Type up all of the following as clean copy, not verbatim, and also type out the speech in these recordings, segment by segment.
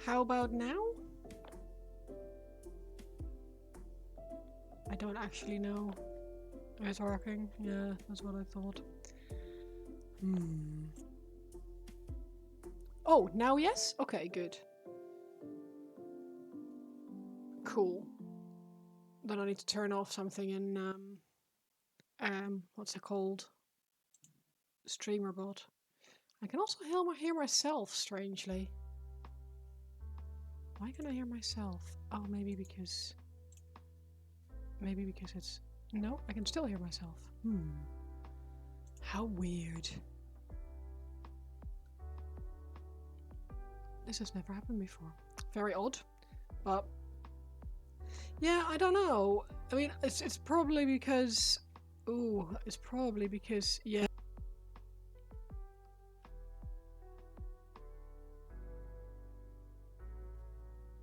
How about now? I don't actually know. It's working. Yeah, that's what I thought. Oh, now yes? Okay, good. Cool. Then I need to turn off something in what's it called? StreamerBot. I can also hear myself, strangely. Why can I hear myself? Oh, maybe because it's... No, I can still hear myself. How weird. This has never happened before. Very odd, but... Yeah, I don't know. I mean, it's probably because... Ooh, it's probably because... Yeah.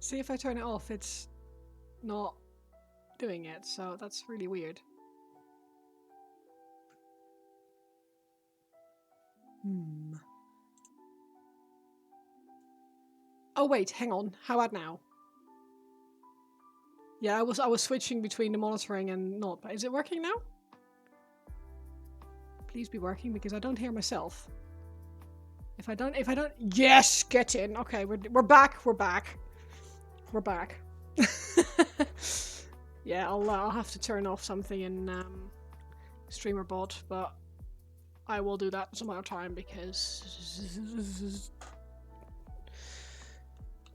See, if I turn it off, it's not doing it, so that's really weird. Oh wait, hang on. How about now? Yeah, I was switching between the monitoring and not, but is it working now? Please be working because I don't hear myself. If I don't, yes, get in. Okay, we're back. We're back. We're back. Yeah, I'll have to turn off something in StreamerBot, but I will do that some other time because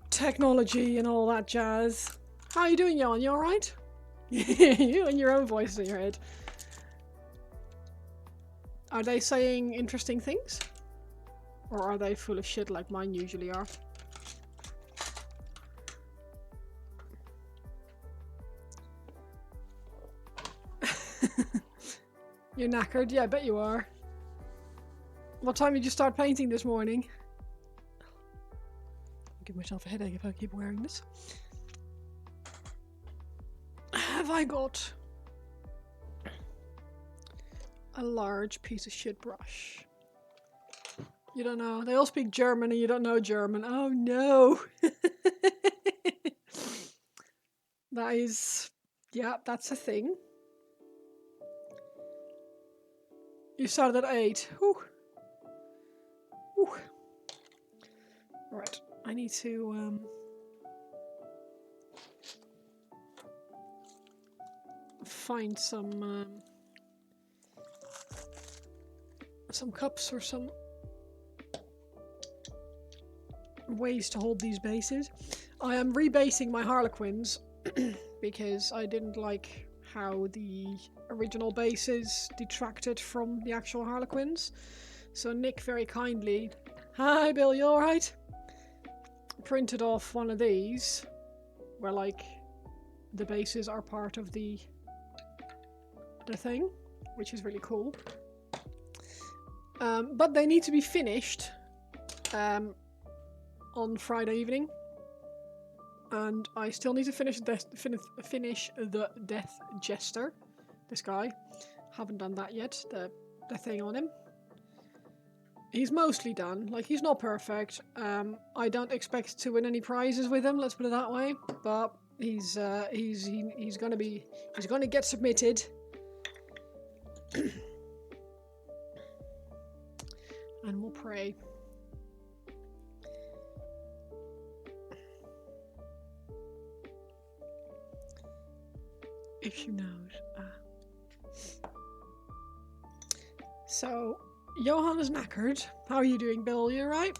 technology and all that jazz. How are you doing, Jan? You alright? You and your own voice in your head. Are they saying interesting things? Or are they full of shit like mine usually are? You're knackered? Yeah, I bet you are. What time did you start painting this morning? I'll give myself a headache if I keep wearing this. Have I got a large piece of shit brush? You don't know. They all speak German and you don't know German. Oh no! That is... Yeah, that's a thing. You started at 8. Whew. Whew. Right, I need to find some cups or some ways to hold these bases. I am rebasing my Harlequins because I didn't like how the original bases detracted from the actual Harlequins. So Nick very kindly, hi Bill, you alright? Printed off one of these where like the bases are part of the thing, which is really cool. But they need to be finished on Friday evening, and I still need to finish the Death Jester. This guy, haven't done that yet. The thing on him. He's mostly done. Like, he's not perfect. I don't expect to win any prizes with him. Let's put it that way. But he's gonna get submitted. And we'll pray. If she knows. So, Johan is knackered. How are you doing, Bill? You alright?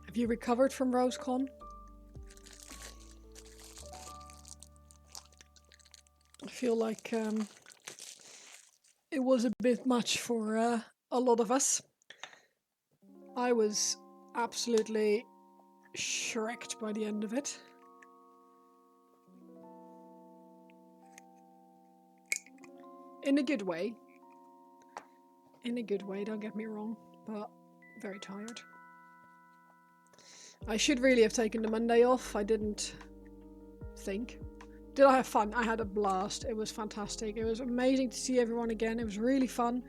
Have you recovered from RoseCon? I feel like it was a bit much for a lot of us. I was absolutely shreked by the end of it. In a good way. In a good way, don't get me wrong, but very tired. I should really have taken the Monday off. I didn't think. Did I have fun? I had a blast. It was fantastic. It was amazing to see everyone again. It was really fun.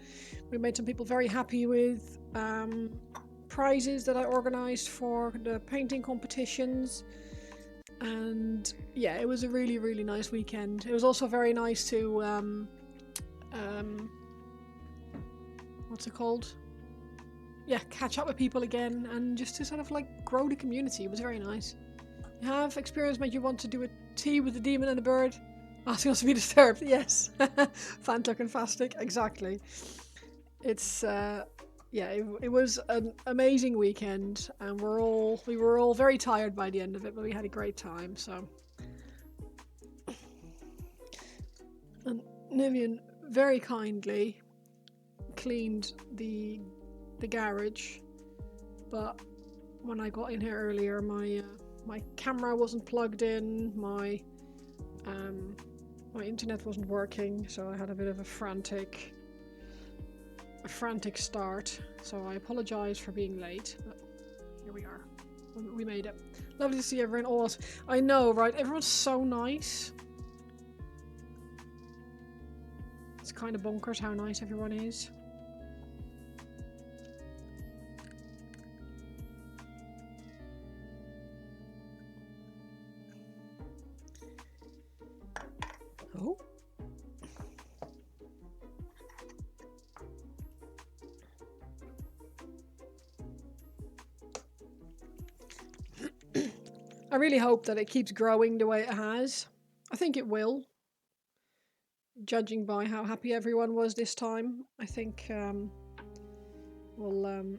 We made some people very happy with prizes that I organised for the painting competitions. And yeah, it was a really, really nice weekend. It was also very nice to, what's it called? Yeah, catch up with people again and just to sort of like grow the community. It was very nice. You have experience made you want to do a tea with the demon and the bird? Asking us to be disturbed, yes. Fantuck and Fastic, exactly. It's, yeah, it was an amazing weekend, and we were all very tired by the end of it, but we had a great time, so. And Nivian very kindly cleaned the garage, but when I got in here earlier, my camera wasn't plugged in, my internet wasn't working, so I had a bit of a frantic start. So I apologize for being late, but here we are. We made it. Lovely to see everyone. Oh, I know, right? Everyone's so nice. It's kind of bonkers how nice everyone is. Oh. I really hope that it keeps growing the way it has. I think it will. Judging by how happy everyone was this time, I think we'll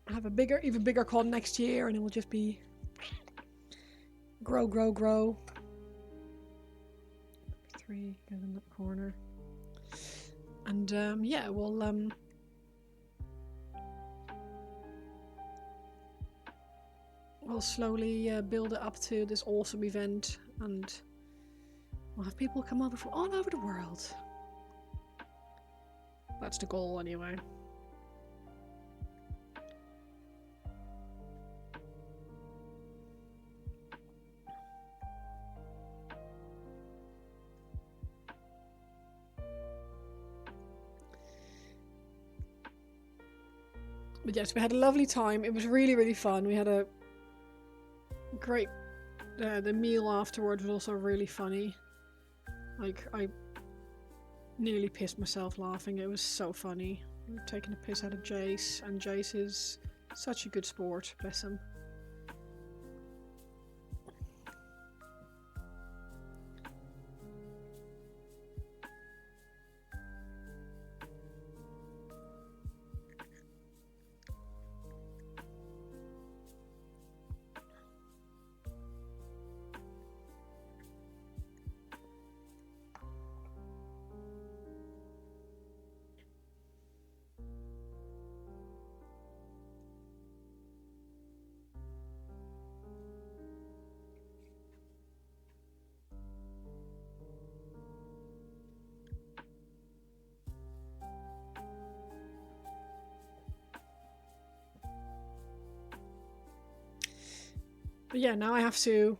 have a even bigger con next year, and it will just be grow, grow, grow. 3 goes in that corner, and yeah, we'll slowly build it up to this awesome event, and we'll have people come over from all over the world. That's the goal, anyway. But yes, we had a lovely time. It was really, really fun. We had a great... the meal afterwards was also really funny. Like, I nearly pissed myself laughing. It was so funny. We were taking a piss out of Jace, and Jace is such a good sport. Bless him. But yeah, now I have to...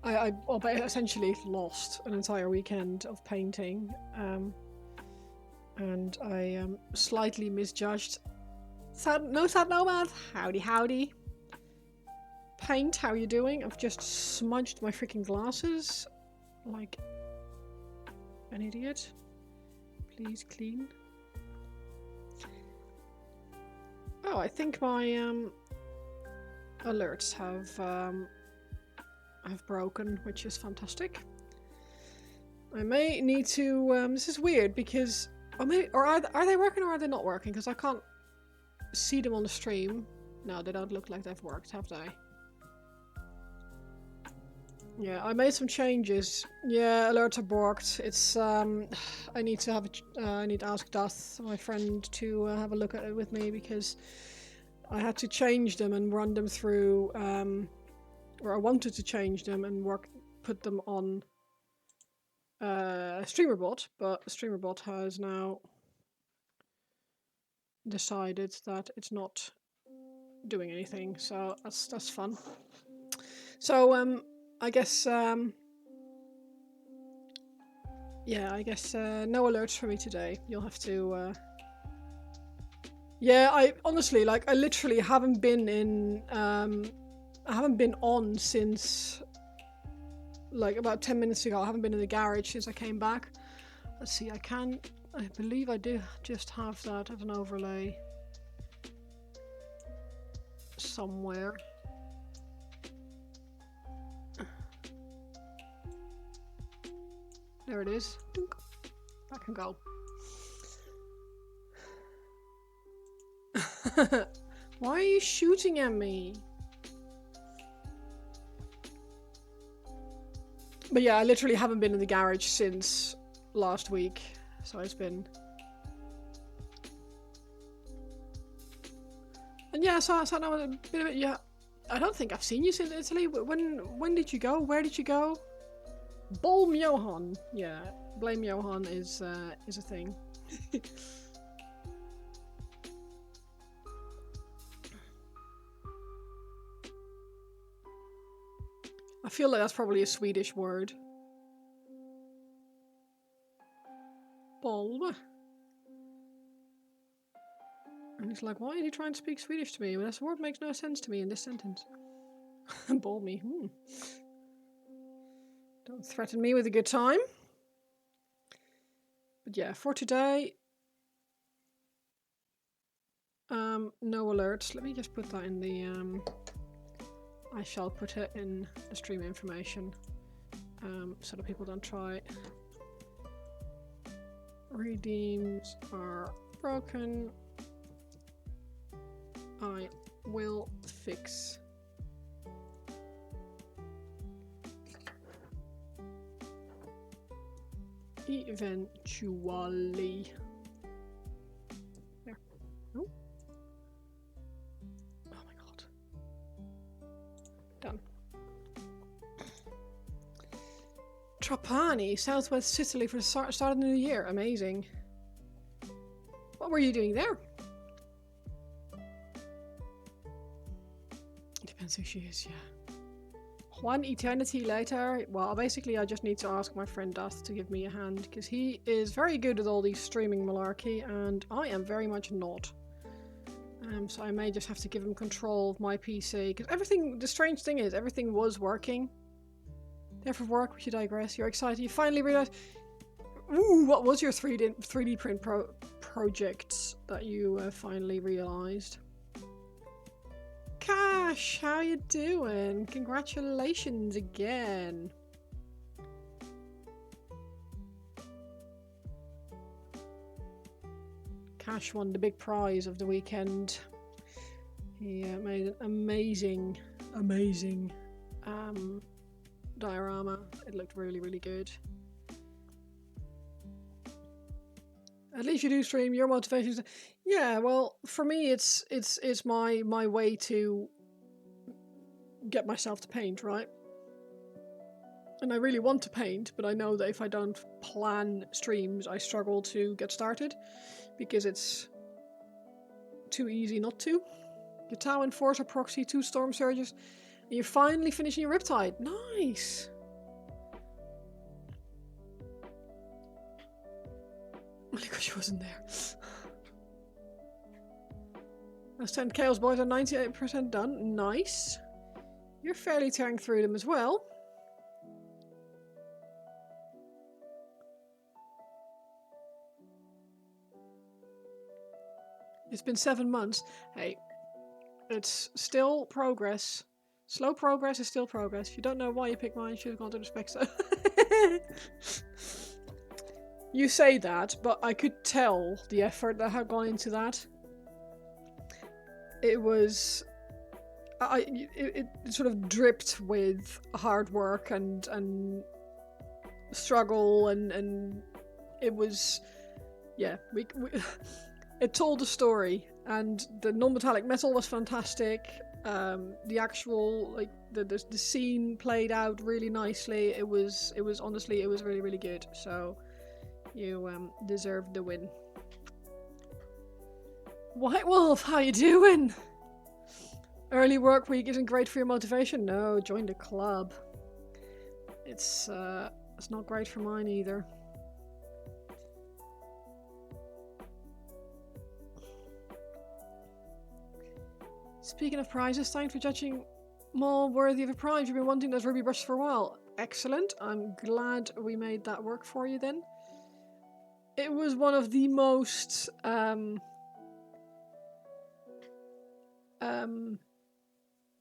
I essentially lost an entire weekend of painting, and I slightly misjudged. Sad Nomad, howdy howdy. Paint, how you doing? I've just smudged my freaking glasses like an idiot. Please clean. Oh, I think my alerts have broken, which is fantastic. I may need to. This is weird because, or are they working or are they not working? Because I can't see them on the stream. No, they don't look like they've worked, have they? Yeah, I made some changes. Yeah, alerts are borked. It's I need to have I need to ask Duth, my friend, to have a look at it with me because I had to change them and run them through. Or I wanted to change them and put them on StreamerBot, but StreamerBot has now decided that it's not doing anything. So that's fun. So I guess Yeah, I guess no alerts for me today. You'll have to... Yeah, I honestly, like, I literally haven't been in... I haven't been on since... like, about 10 minutes ago. I haven't been in the garage since I came back. Let's see, I believe I do just have that as an overlay somewhere. There it is. Dunk. That can go. Why are you shooting at me? But yeah, I literally haven't been in the garage since last week. So it's been... And yeah, so I know a bit of it. Yeah, I don't think I've seen you since Italy. When did you go? Where did you go? Blame Johan. Yeah, blame Johan is a thing. I feel like that's probably a Swedish word. Bolm. And he's like, why is he trying to speak Swedish to me? Well, this word makes no sense to me in this sentence. Ball me. Don't threaten me with a good time. But yeah, for today, no alerts. Let me just put that in the, I shall put it in the stream information, so that people don't try. Redeems are broken. I will fix. Eventually. There. Oh. Oh my god. Done. Trapani, Southwest Sicily for the start of the new year. Amazing. What were you doing there? Depends who she is, yeah. One eternity later, well, basically I just need to ask my friend Dust to give me a hand, because he is very good at all these streaming malarkey, and I am very much not. So I may just have to give him control of my PC, because everything, the strange thing is, everything was working. Therefore work, we should digress. You're excited, you finally realized... Ooh, what was your 3D print project that you finally realized? Cash, how you doing? Congratulations again. Cash won the big prize of the weekend. He made an amazing diorama. It looked really, really good. At least you do stream. Your motivation is... Yeah, well, for me, it's my way to get myself to paint, right? And I really want to paint, but I know that if I don't plan streams, I struggle to get started because it's too easy not to. Your Tau Enforcer proxy, 2 Storm Surges, and you're finally finishing your Riptide. Nice. Only because she wasn't there. Those 10 Chaos Boys are 98% done. Nice. You're fairly tearing through them as well. It's been 7 months. Hey, it's still progress. Slow progress is still progress. If you don't know why you picked mine, you should have gone to the spec stuff. You say that, but I could tell the effort that had gone into that. It was... it sort of dripped with hard work and struggle and it was... Yeah, it told a story, and the non-metallic metal was fantastic. The actual, like, the scene played out really nicely. It was honestly, it was really, really good. So, you deserved the win. White Wolf, how you doing? Early work week isn't great for your motivation? No, join the club. It's not great for mine either. Speaking of prizes, thanks for judging more worthy of a prize. You've been wanting those ruby brushes for a while. Excellent. I'm glad we made that work for you then. It was one of the most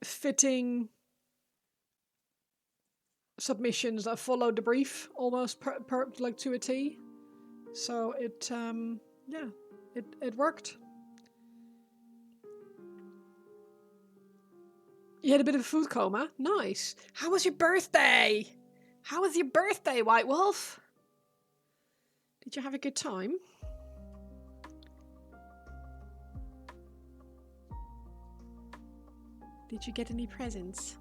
fitting submissions that followed the brief almost like to a T. So it yeah, it worked. You had a bit of a food coma. Nice. How was your birthday? How was your birthday, White Wolf? Did you have a good time? Did you get any presents?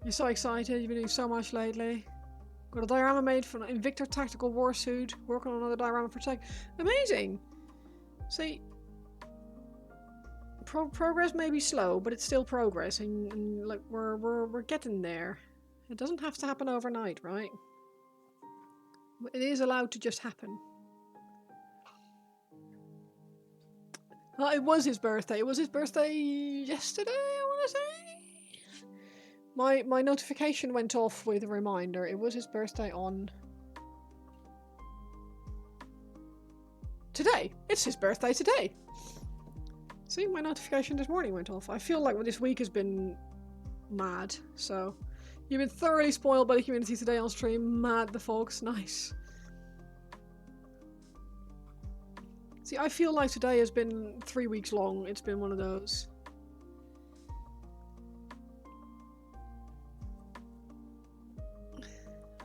You're so excited. You've been doing so much lately. Got a diorama made for an Invictor tactical war suit. Working on another diorama for tech. Amazing. See, progress may be slow, but it's still progress, and like we're getting there. It doesn't have to happen overnight, right? It is allowed to just happen. It was his birthday. It was his birthday yesterday, I want to say. My notification went off with a reminder. It was his birthday on today. It's his birthday today. See, my notification this morning went off. I feel like this week has been mad. So, you've been thoroughly spoiled by the community today on stream. Mad the folks. Nice. See, I feel like today has been 3 weeks long. It's been one of those.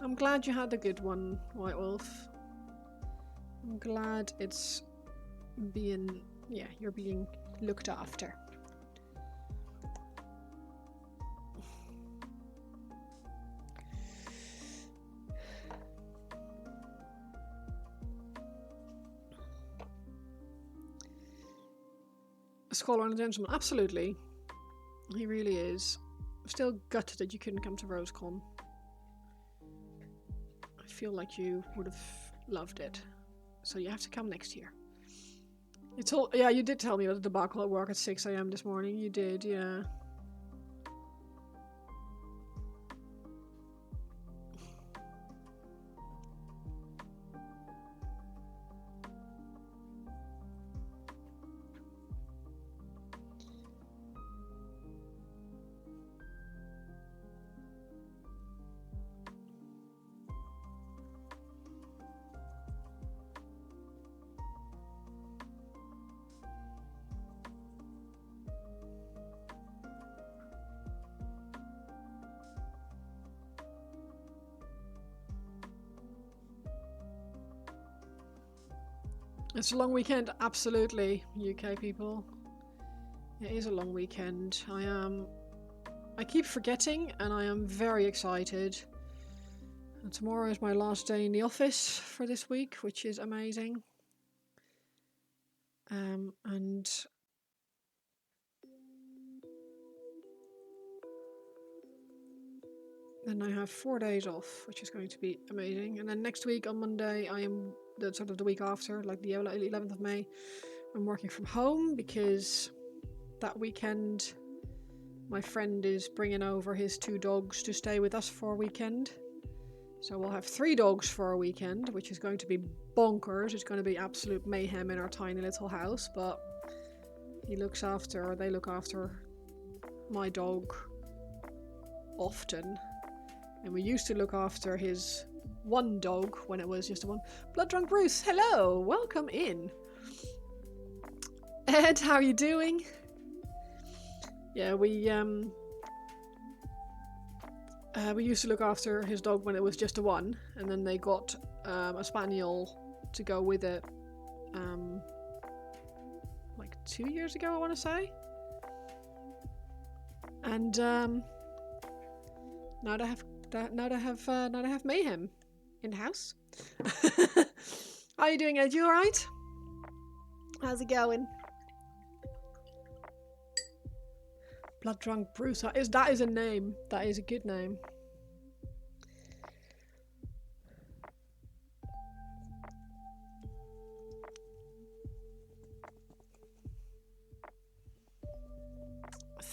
I'm glad you had a good one, White Wolf. I'm glad it's being... yeah, you're being looked after. A scholar and a gentleman, absolutely. He really is. I'm still gutted that you couldn't come to RoseCon. I feel like you would have loved it. So you have to come next year. It's all, yeah, you did tell me about the debacle at work at 6 AM this morning. You did, yeah. It's a long weekend, absolutely, UK people. It is a long weekend. I keep forgetting, and I am very excited. And tomorrow is my last day in the office for this week, which is amazing. And then I have 4 days off, which is going to be amazing. And then next week on Monday, I am the week after, like the 11th of May, I'm working from home because that weekend my friend is bringing over his 2 dogs to stay with us for a weekend. So we'll have 3 dogs for a weekend, which is going to be bonkers. It's going to be absolute mayhem in our tiny little house, but they look after my dog often. And we used to look after his one dog when it was just a one. Blood Drunk Bruce, hello, welcome in. Ed, how are you doing? Yeah, we used to look after his dog when it was just a one, and then they got a spaniel to go with it like 2 years ago, I want to say. And now they have Mayhem in the house. How are you doing, Ed? You alright? How's it going? Blood Drunk Bruce. That is a name. That is a good name.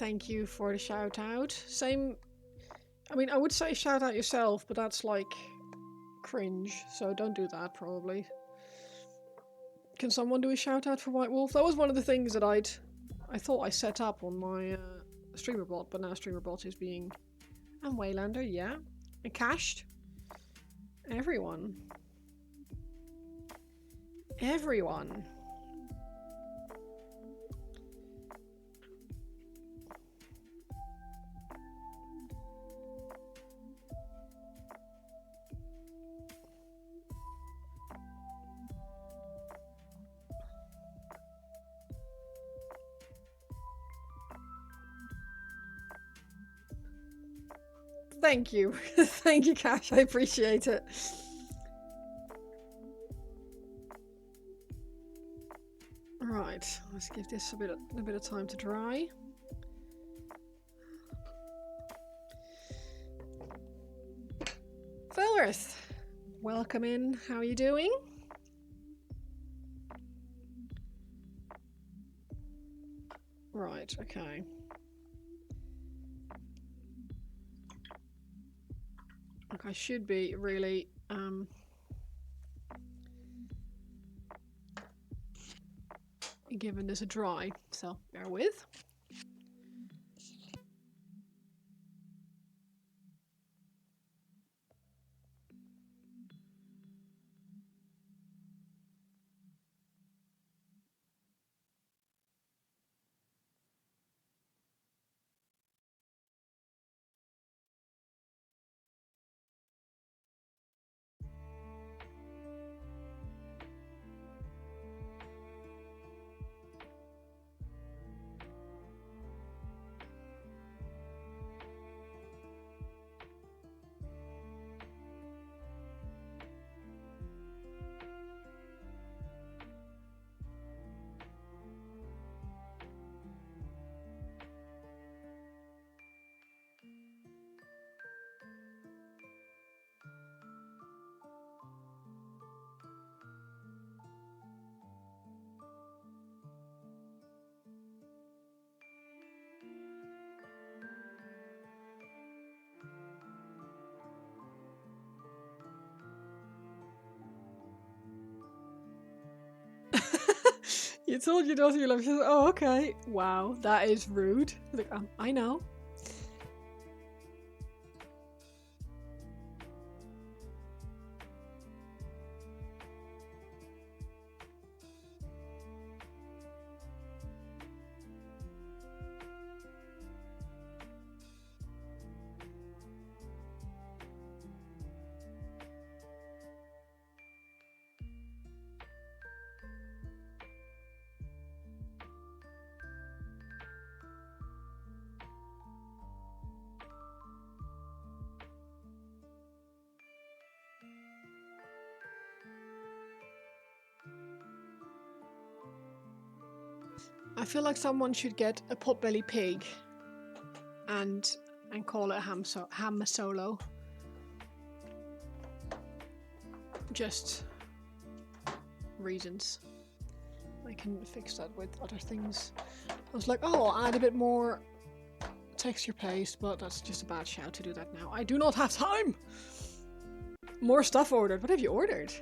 thank you for the shout out. Same. I mean, I would say shout out yourself, but that's like cringe, so don't do that probably. Can someone do a shout out for White Wolf? That was one of the things that I thought I set up on my streamer bot, but now streamer bot is being. And Waylander, yeah. And cached. Everyone. Everyone. Thank you. Thank you, Cash. I appreciate it. Right, let's give this a bit of time to dry. Felrith, welcome in. How are you doing? Right, okay. Look, I should be really giving this a dry, so bear with. You told your daughter you love her. She said, oh, okay. Wow, that is rude. Like, I know. I feel like someone should get a potbelly pig and call it ham masolo. Just reasons. I can fix that with other things. I was like, oh, I'll add a bit more texture paste, but that's just a bad shout to do that now. I do not have time! More stuff ordered. What have you ordered?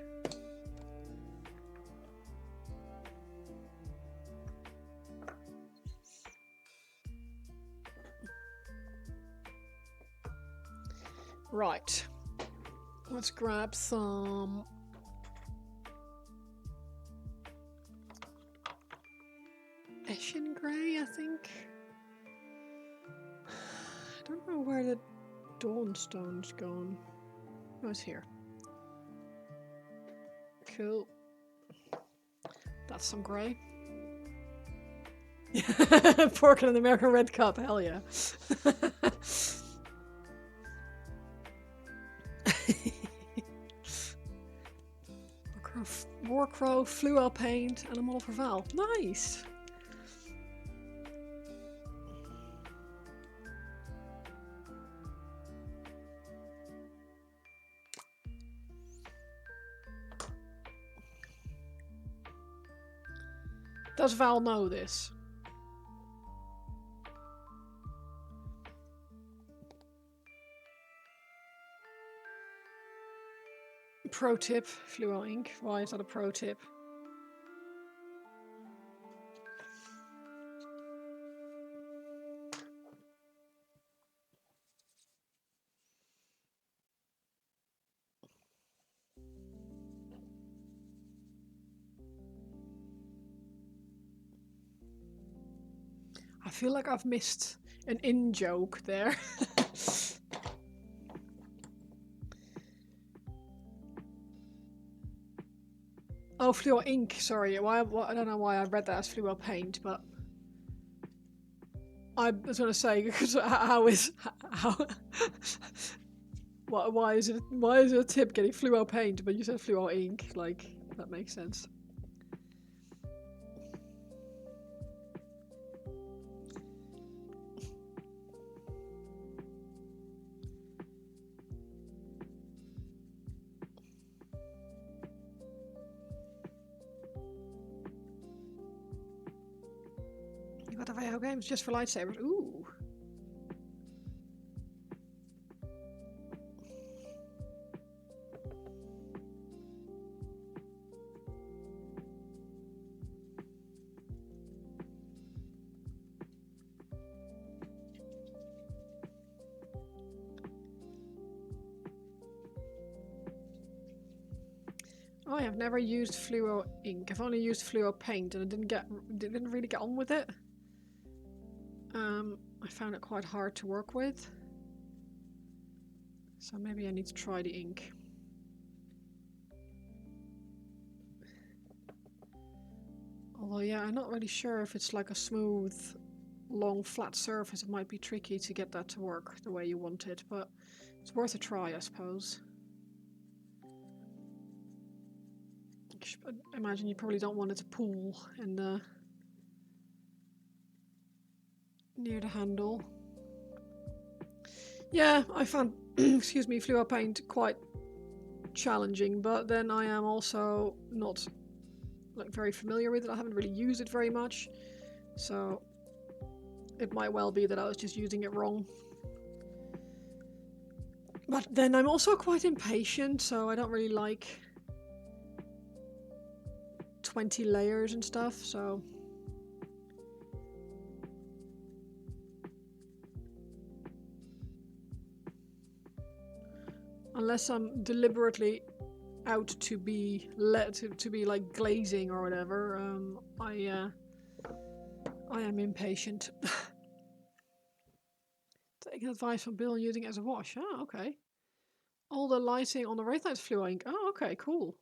Right. Let's grab some Eshin Grey, I think. I don't know where the Dawnstone's gone. Oh, it's here. Cool. That's some grey. Pork and an American Red Cup, hell yeah. Warcrow, Fluo paint, and a model for Val. Nice! Does Val know this? pro tip, Fluo ink. Why is that a pro tip? I feel like I've missed an in joke there. Oh, Fluo ink. Sorry, I don't know why I read that as Fluo paint, but I was going to say because why is it a tip getting Fluo paint, but you said Fluo ink? Like that makes sense. You got the Vallejo games just for lightsabers. Ooh. I have never used Fluo ink. I've only used Fluo paint, and I didn't really get on with it. I found it quite hard to work with, so maybe I need to try the ink. Although, yeah, I'm not really sure if it's like a smooth, long, flat surface. It might be tricky to get that to work the way you want it, but it's worth a try, I suppose. I imagine you probably don't want it to pool in the near the handle. Yeah, I found excuse me, Fluo paint quite challenging, but then I am also not like very familiar with it. I haven't really used it very much, so it might well be that I was just using it wrong. But then I'm also quite impatient, so I don't really like 20 layers and stuff, so unless I'm deliberately out to be like glazing or whatever, I am impatient. Taking advice from Bill and using it as a wash. Oh, okay. All the lighting on the Wraith Knight's Fluo ink. Oh, okay, cool.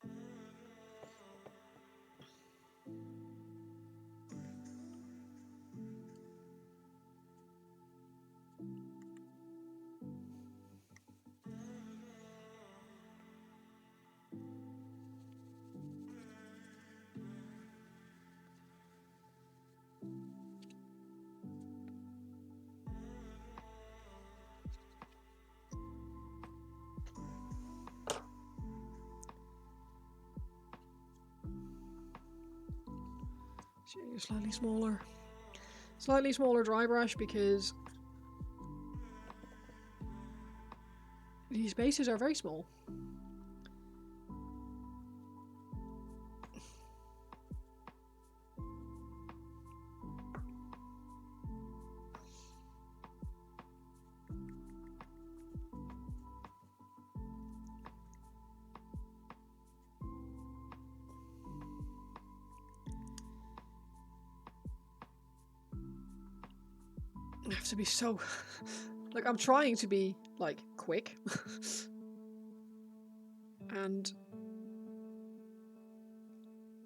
Slightly smaller dry brush because these bases are very small. I have to be so like I'm trying to be like quick and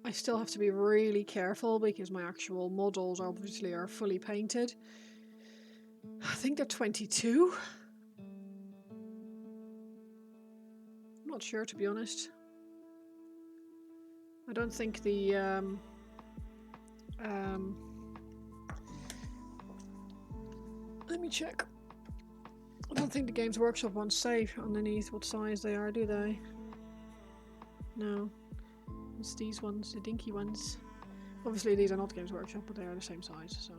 I still have to be really careful because my actual models obviously are fully painted. I think they're 22. I'm not sure, to be honest. I don't think the let me check. I don't think the Games Workshop ones say underneath what size they are, do they? No. It's these ones, the dinky ones. Obviously these are not Games Workshop, but they are the same size, so.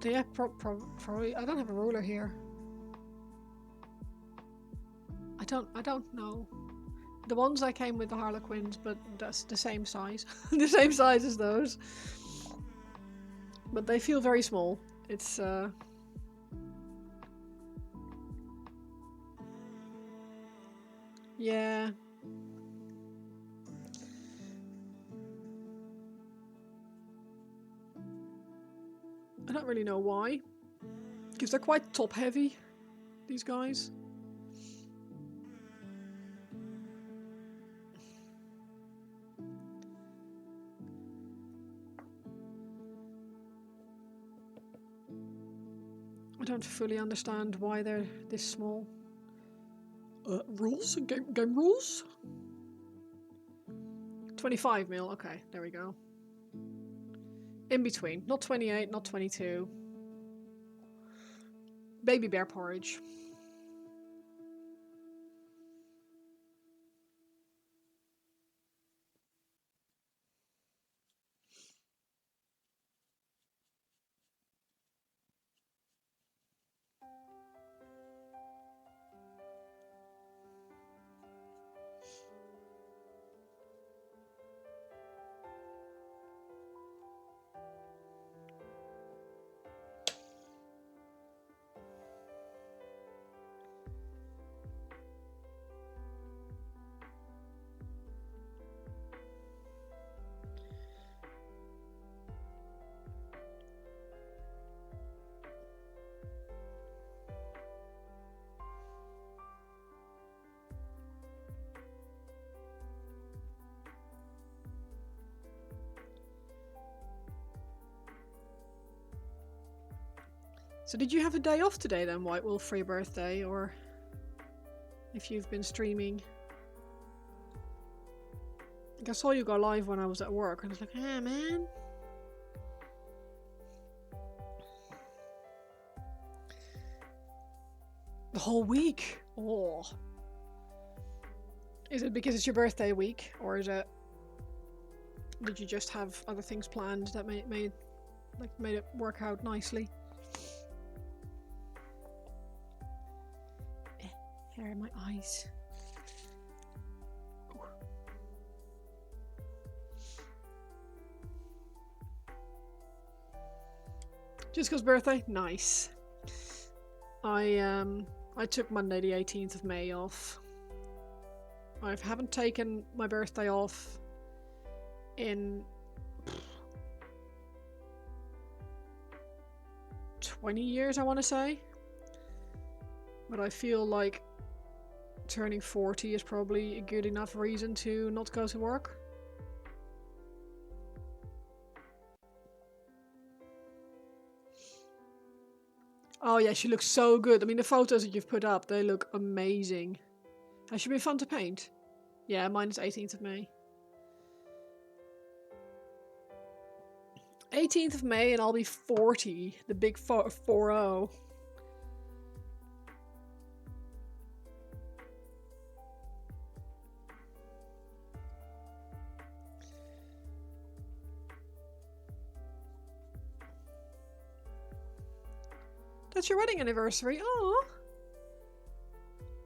Yeah, probably. I don't have a ruler here. I don't know. The ones I came with the Harlequins, but that's the same size. The same size as those. But they feel very small. It's yeah. I don't really know why. Because they're quite top heavy, these guys. I don't fully understand why they're this small. Rules? Game rules? 25 mil, okay, there we go. In between, not 28, not 22. Baby bear porridge. So did you have a day off today then, White Wolf, for your birthday, or if you've been streaming? I saw you go live when I was at work, and I was like, ah, man. The whole week? Oh. Is it because it's your birthday week, or is it... Did you just have other things planned that made it work out nicely? Hair in my eyes. Ooh. Jessica's birthday? Nice. I took Monday the 18th of May off. I haven't taken my birthday off in 20 years, I want to say. But I feel like turning 40 is probably a good enough reason to not go to work. Oh yeah, she looks so good. I mean, the photos that you've put up, they look amazing. Has she been fun to paint? Yeah, mine is 18th of May. 18th of May and I'll be 40. The big 4-0. That's your wedding anniversary. Oh.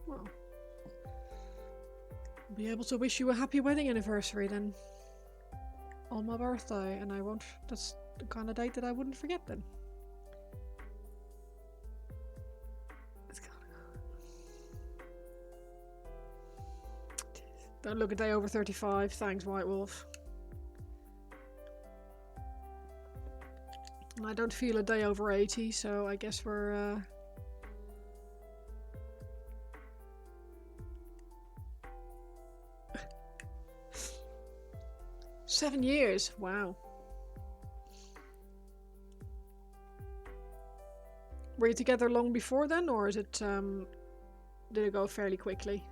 Well. I'll be able to wish you a happy wedding anniversary then. On my birthday, and I won't. That's the kind of date that I wouldn't forget then. Let's go. Don't look a day over 35. Thanks, White Wolf. And I don't feel a day over 80, so I guess we're 7 years. Wow. Were you together long before then, or is it did it go fairly quickly?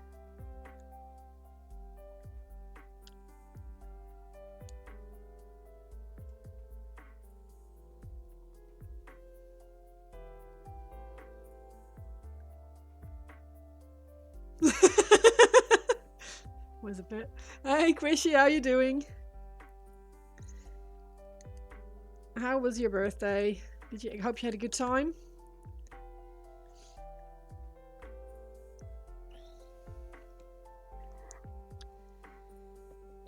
Was a bit. Hey, Quishy, how you doing? How was your birthday? I hope you had a good time.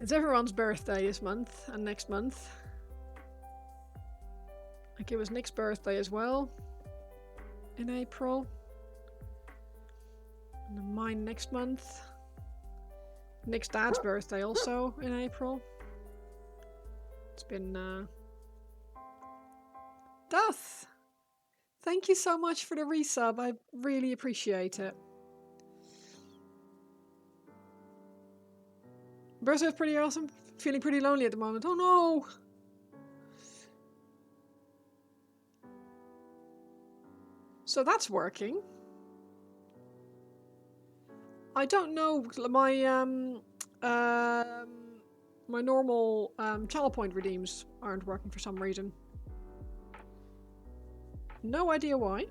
It's everyone's birthday this month and next month. Like it was Nick's birthday as well in April. And then mine next month. Nick's dad's birthday also in April. It's been Duth! Thank you so much for the resub. I really appreciate it. Birthday was pretty awesome. Feeling pretty lonely at the moment. Oh no! So that's working. I don't know. My normal channel point redeems aren't working for some reason. No idea why.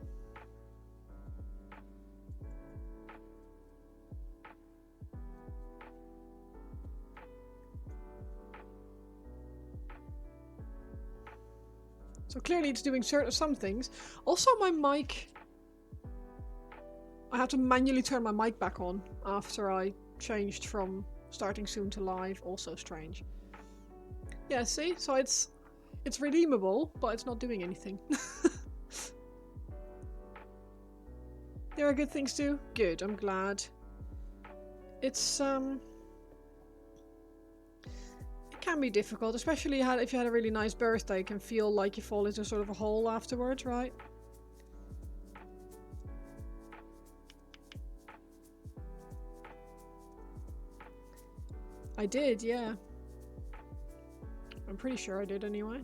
So clearly it's doing some things. Also my mic... I have to manually turn my mic back on after I changed from starting soon to live. Also strange. Yeah, see? So it's redeemable, but it's not doing anything. There are good things too? Good, I'm glad. It's it can be difficult, especially if you had a really nice birthday. It can feel like you fall into sort of a hole afterwards, right? I did, yeah. I'm pretty sure I did anyway.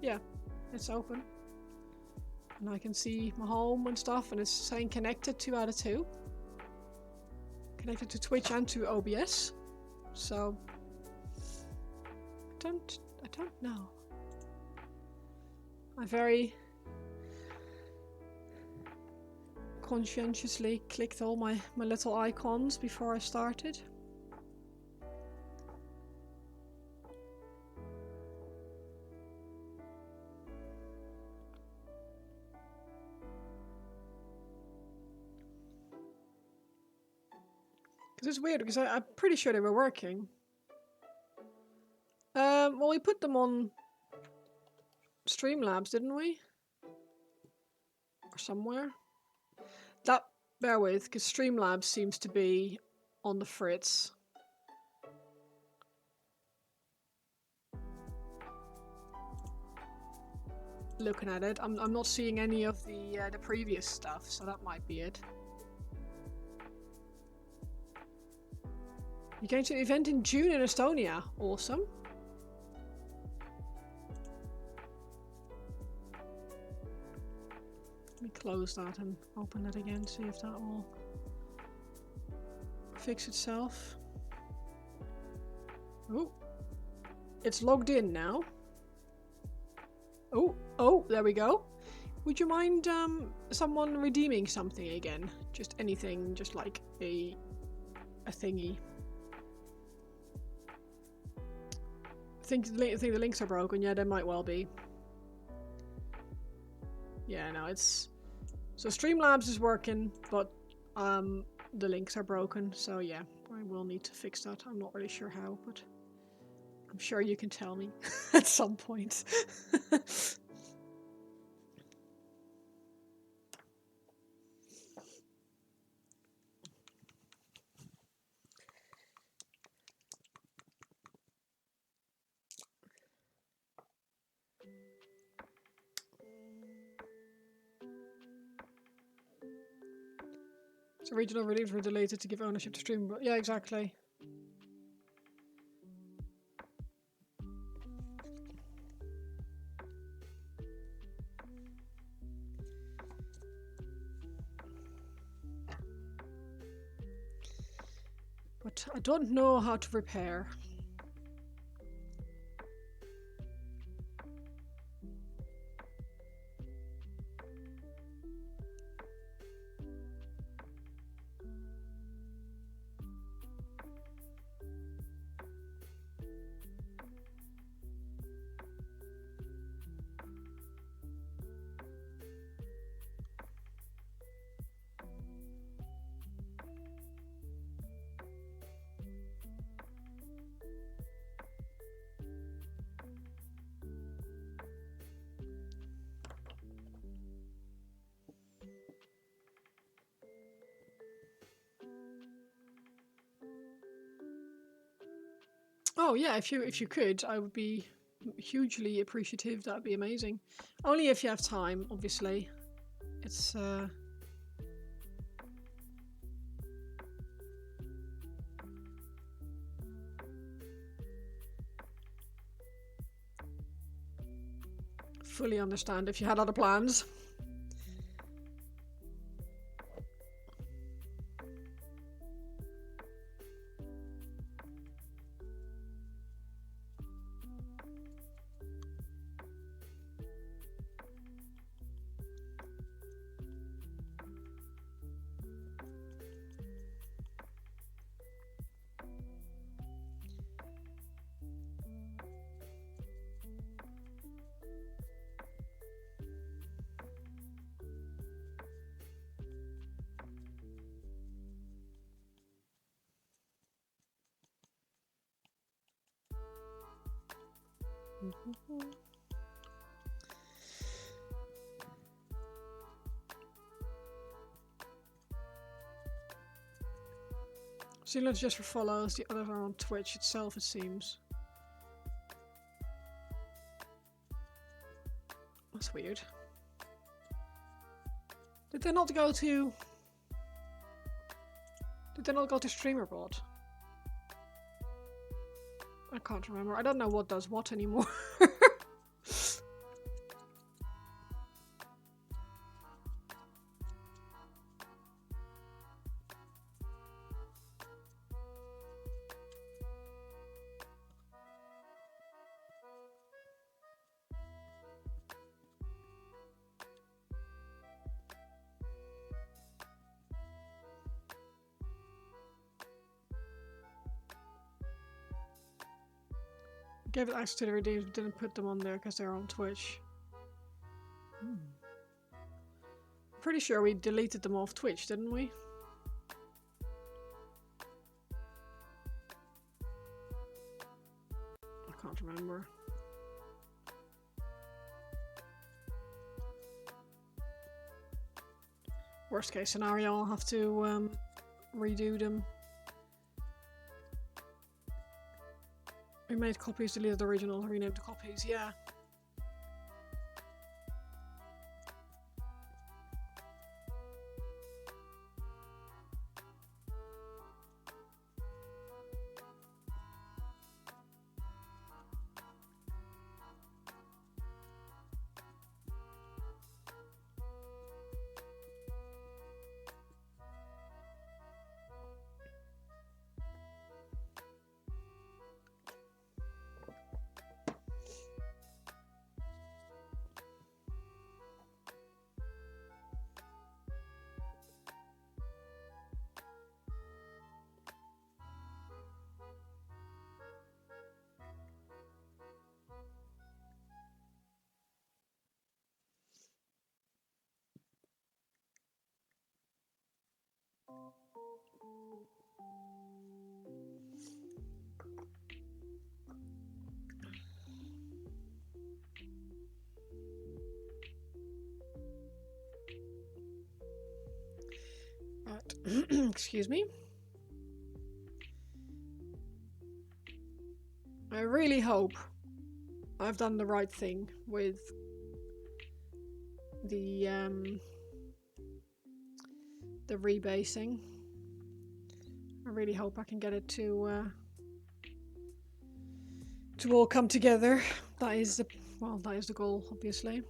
Yeah, it's open. And I can see my home and stuff, and it's saying connected 2 out of 2. Connected to Twitch and to OBS. So I don't know. I very conscientiously clicked all my little icons before I started. It's weird because I'm pretty sure they were working. Well, we put them on Streamlabs, didn't we? Or somewhere. Bear with, because Streamlabs seems to be on the fritz. Looking at it, I'm not seeing any of the previous stuff, so that might be it. You're going to an event in June in Estonia. Awesome. Let me close that and open it again, see if that will fix itself. Oh, it's logged in now. Oh, there we go. Would you mind someone redeeming something again? Just anything, just like a thingy. I think the links are broken. Yeah, they might well be. Yeah, no, it's... So Streamlabs is working, but the links are broken. So yeah, I will need to fix that. I'm not really sure how, but I'm sure you can tell me at some point. So regional redeems were deleted to give ownership to stream, but yeah, exactly. But I don't know how to repair. Oh yeah, if you could, I would be hugely appreciative. That'd be amazing. Only if you have time, obviously. It's fully understand if you had other plans. Zealand's just for follows, the others are on Twitch itself, it seems. That's weird. Did they not go to... Did they not go to StreamerBot? I can't remember. I don't know what does what anymore. Gave it access to the redeems, but didn't put them on there because they're on Twitch. Pretty sure we deleted them off Twitch, didn't we? I can't remember. Worst case scenario, I'll have to redo them. We made copies, deleted the original, renamed the copies, yeah. Excuse me. I really hope I've done the right thing with the rebasing. I really hope I can get it to all come together. That is the goal, obviously.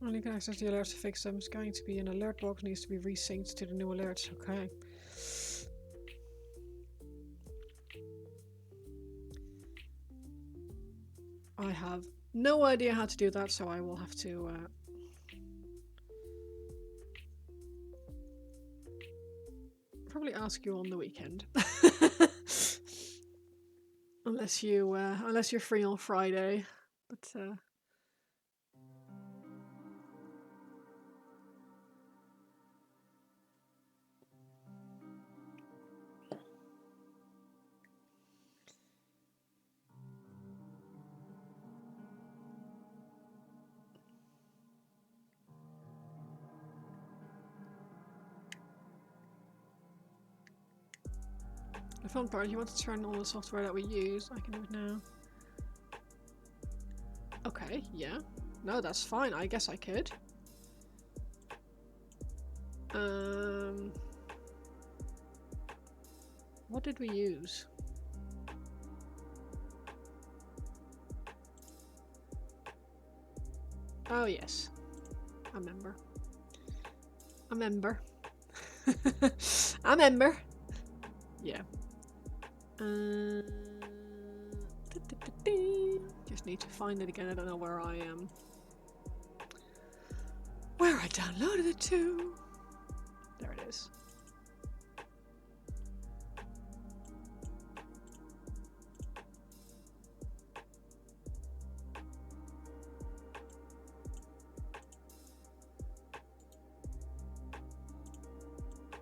Only can access the alerts to fix them. It's going to be an alert box, needs to be resynced to the new alerts. Okay. I have no idea how to do that, so I will have to probably ask you on the weekend. unless you're free on Friday. But the fun part, you want to turn on the software that we use. I can do it now. Okay, yeah. No, that's fine. I guess I could. What did we use? Oh yes. I remember. I remember. I remember. Yeah. Just need to find it again. I don't know where I am. Where I downloaded it to. There it is.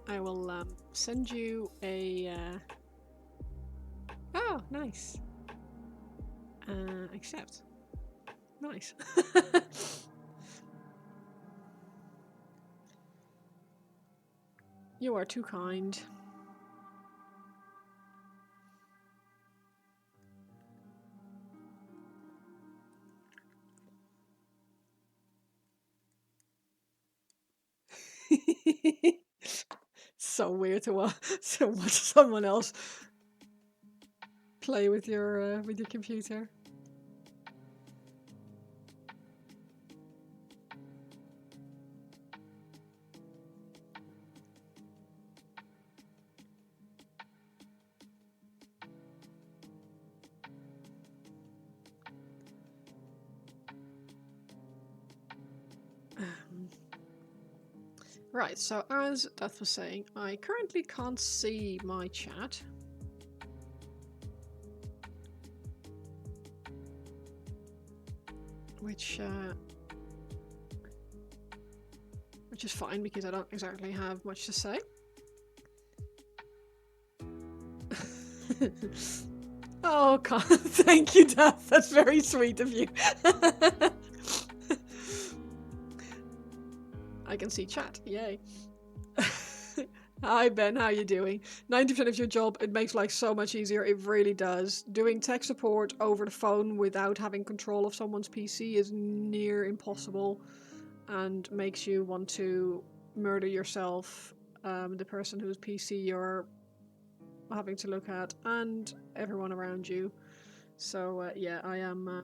I will send you a oh, nice. Accept. Nice. You are too kind. So weird to watch someone else play with your computer. Right, so as Death was saying, I currently can't see my chat. Which is fine because I don't exactly have much to say. Oh God, thank you, Death. That's very sweet of you. I can see chat, yay. Hi Ben, how you doing? 90% of your job, it makes life so much easier, it really does. Doing tech support over the phone without having control of someone's PC is near impossible and makes you want to murder yourself, the person whose PC you're having to look at, and everyone around you. So yeah, I am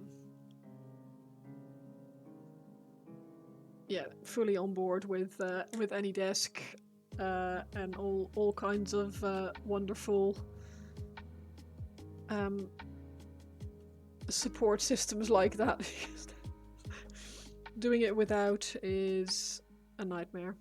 yeah, fully on board with AnyDesk and all kinds of wonderful support systems like that. Doing it without is a nightmare.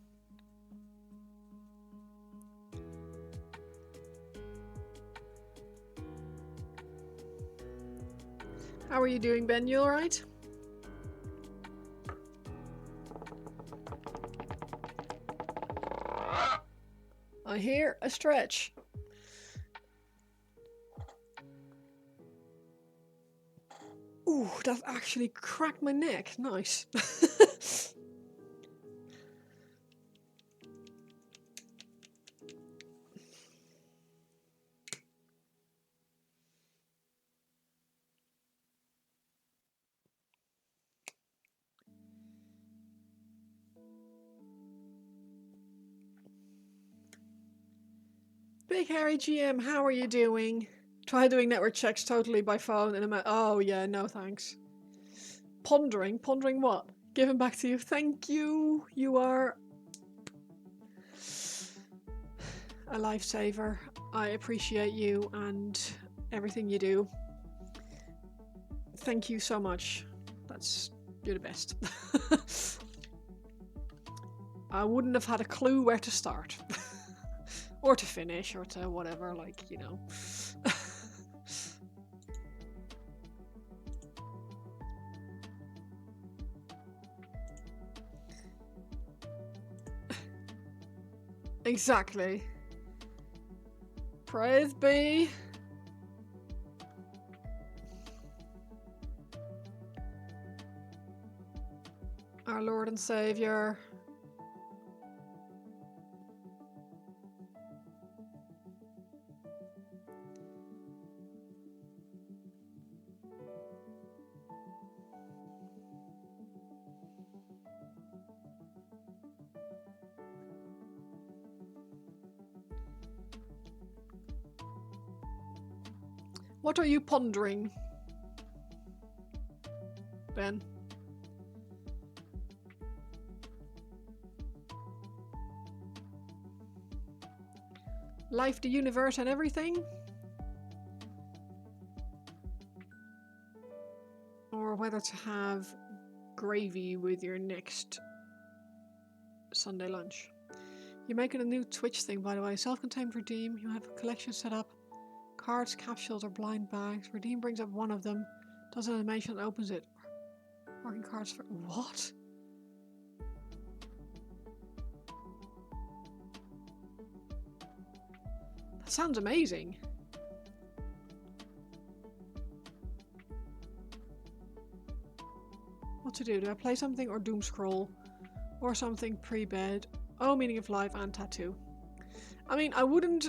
How are you doing, Ben? You alright? I hear a stretch. Ooh, that actually cracked my neck. Nice. Big Harry GM, how are you doing? Try doing network checks totally by phone and oh yeah, no thanks. Pondering? Pondering what? Giving back to you. Thank you. You are a lifesaver. I appreciate you and everything you do. Thank you so much. You're the best. I wouldn't have had a clue where to start. Or to finish, or to whatever, like, you know. Exactly. Praise be. Our Lord and Saviour. What are you pondering, Ben? Life, the universe, and everything? Or whether to have gravy with your next Sunday lunch. You're making a new Twitch thing, by the way. Self-contained redeem. You have a collection set up. Cards, capsules, or blind bags. Redeem brings up one of them. Does an animation and opens it. Working cards for... What? That sounds amazing. What to do? Do I play something or doom scroll? Or something pre-bed? Oh, meaning of life and tattoo. I mean, I wouldn't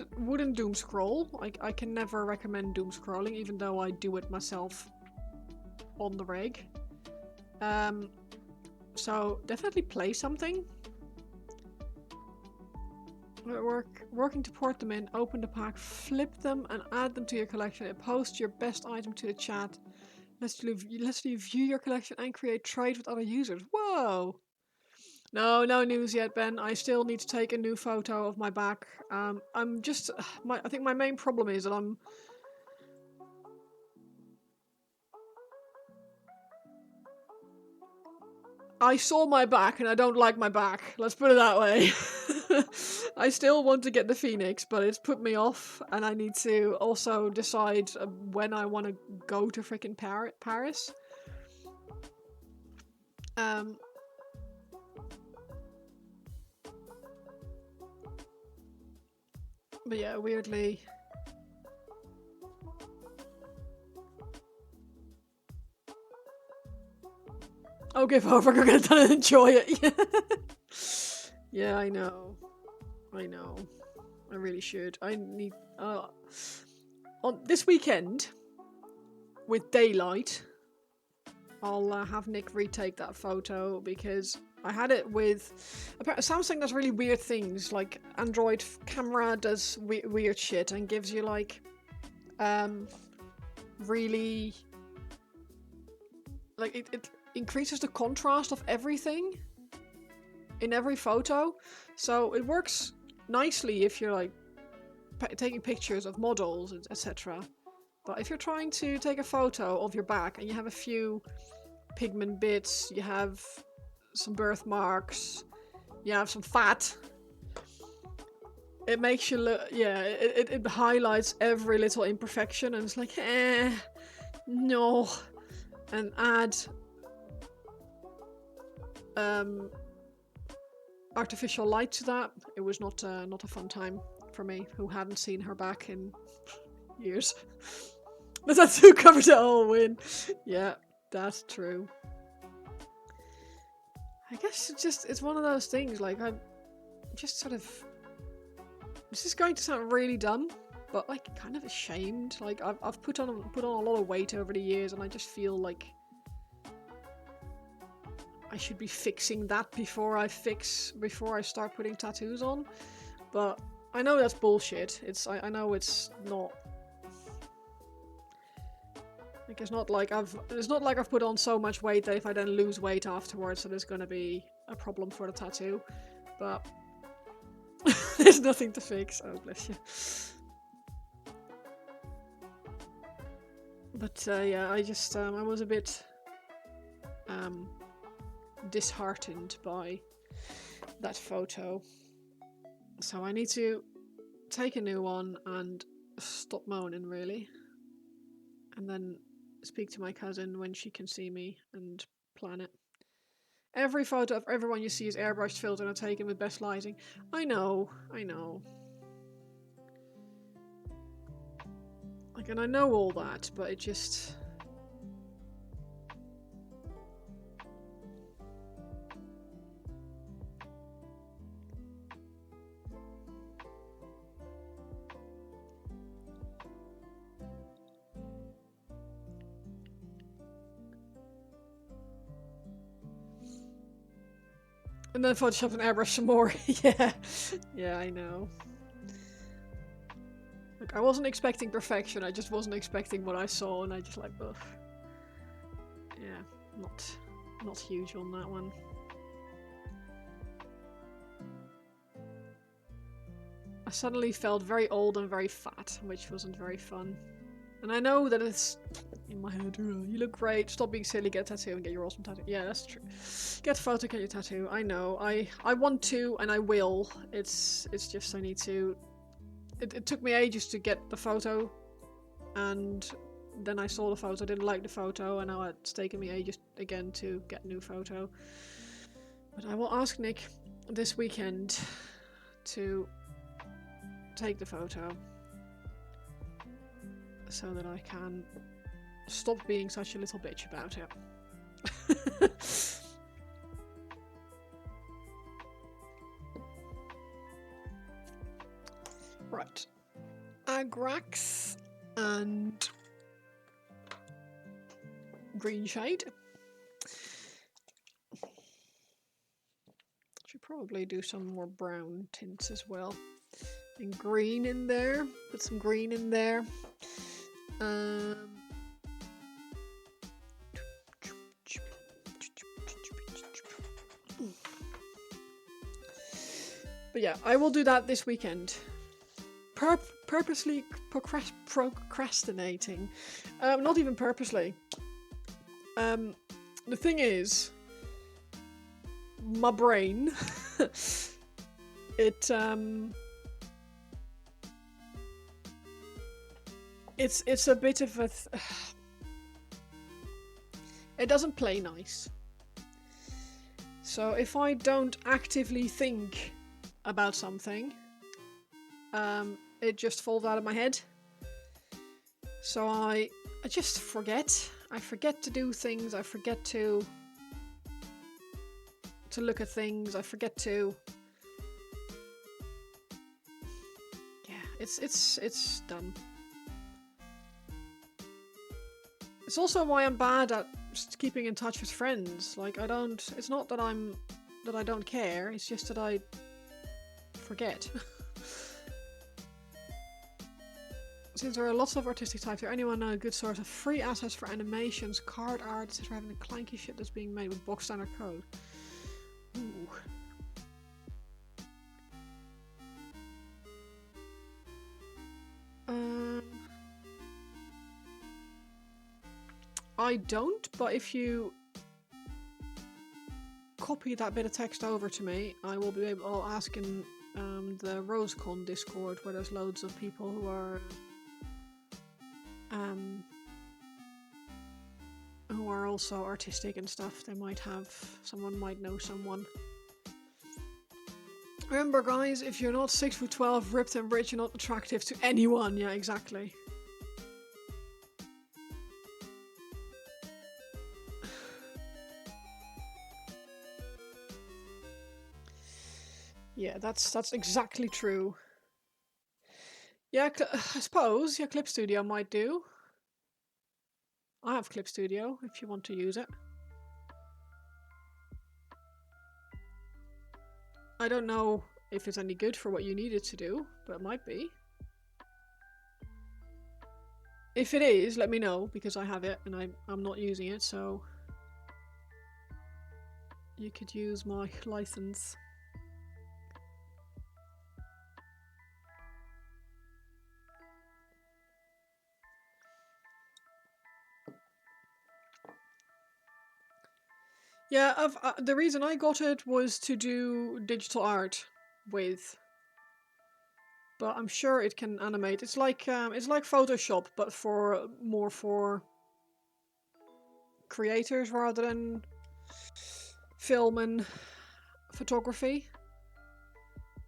doom scroll. I can never recommend doom scrolling, even though I do it myself on the reg. So definitely play something. Working to port them in, open the pack, flip them and add them to your collection. It posts your best item to the chat. Lets you view your collection and create trade with other users. Whoa! No news yet, Ben. I still need to take a new photo of my back. I'm just... I think my main problem is that I saw my back and I don't like my back. Let's put it that way. I still want to get the Phoenix, but it's put me off, and I need to also decide when I want to go to freaking Paris. But yeah, weirdly... Oh, give over, go get it done and enjoy it. Yeah, I know. I really should. I need... on this weekend, with daylight, I'll have Nick retake that photo, because I had it with... Samsung does really weird things, like Android camera does weird shit and gives you like... really... Like, it increases the contrast of everything in every photo, so it works nicely if you're like taking pictures of models, etc. But if you're trying to take a photo of your back and you have a few pigment bits, you have some birthmarks, you have some fat, it makes you look... Yeah, it highlights every little imperfection, and it's like, no. And add artificial light to that. It was not a fun time for me, who hadn't seen her back in years. The tattoo covered it all win. Yeah, that's true. I guess it's one of those things, like, I'm just sort of... This is going to sound really dumb, but like kind of ashamed. Like, I've put on a lot of weight over the years, and I just feel like I should be fixing that before I start putting tattoos on. But I know that's bullshit. I know it's not... Like it's not like I've put on so much weight that if I then lose weight afterwards, so there's gonna be a problem for the tattoo. But there's nothing to fix. Oh bless you. But yeah, I just I was a bit disheartened by that photo. So I need to take a new one and stop moaning, really. And then speak to my cousin when she can see me and plan it. Every photo of everyone you see is airbrushed, filtered, and taken with best lighting. I know. Like, and I know all that, but it just... And then Photoshop and airbrush some more. Yeah, I know. Look, I wasn't expecting perfection, I just wasn't expecting what I saw, and I just like, ugh. Yeah, not huge on that one. I suddenly felt very old and very fat, which wasn't very fun. And I know that it's in my head, you look great, stop being silly, get a tattoo and get your awesome tattoo. Yeah, that's true. Get a photo, get your tattoo. I know. I want to and I will. It's just I need to... It took me ages to get the photo, and then I saw the photo, didn't like the photo, and now it's taken me ages again to get a new photo. But I will ask Nick this weekend to take the photo so that I can stop being such a little bitch about it. Right. Agrax and green shade. Should probably do some more brown tints as well. And green in there. Put some green in there. But yeah, I will do that this weekend. Purposely procrastinating. Not even purposely. The thing is, my brain, it's a bit of a... it doesn't play nice. So if I don't actively think about something, it just falls out of my head. So I just forget. I forget to do things. I forget to look at things. I forget to... Yeah, it's done. It's also why I'm bad at just keeping in touch with friends. Like, I don't... It's not that I don't care. It's just that I forget. Since there are lots of artistic types here, anyone know a good source of free assets for animations, card art, etc. having the clanky shit that's being made with box standard code? Ooh. I don't, but if you copy that bit of text over to me, I will be able... I'll ask in the RoseCon Discord, where there's loads of people who are also artistic and stuff. They might have... Someone might know someone. Remember, guys, if you're not 6'12", ripped and rich, you're not attractive to anyone. Yeah, exactly. Yeah, that's exactly true. Yeah, I suppose your Clip Studio might do. I have Clip Studio, if you want to use it. I don't know if it's any good for what you need it to do, but it might be. If it is, let me know, because I have it and I'm not using it, so you could use my license. Yeah, the reason I got it was to do digital art with, but I'm sure it can animate. It's like Photoshop, but for more for creators rather than film and photography.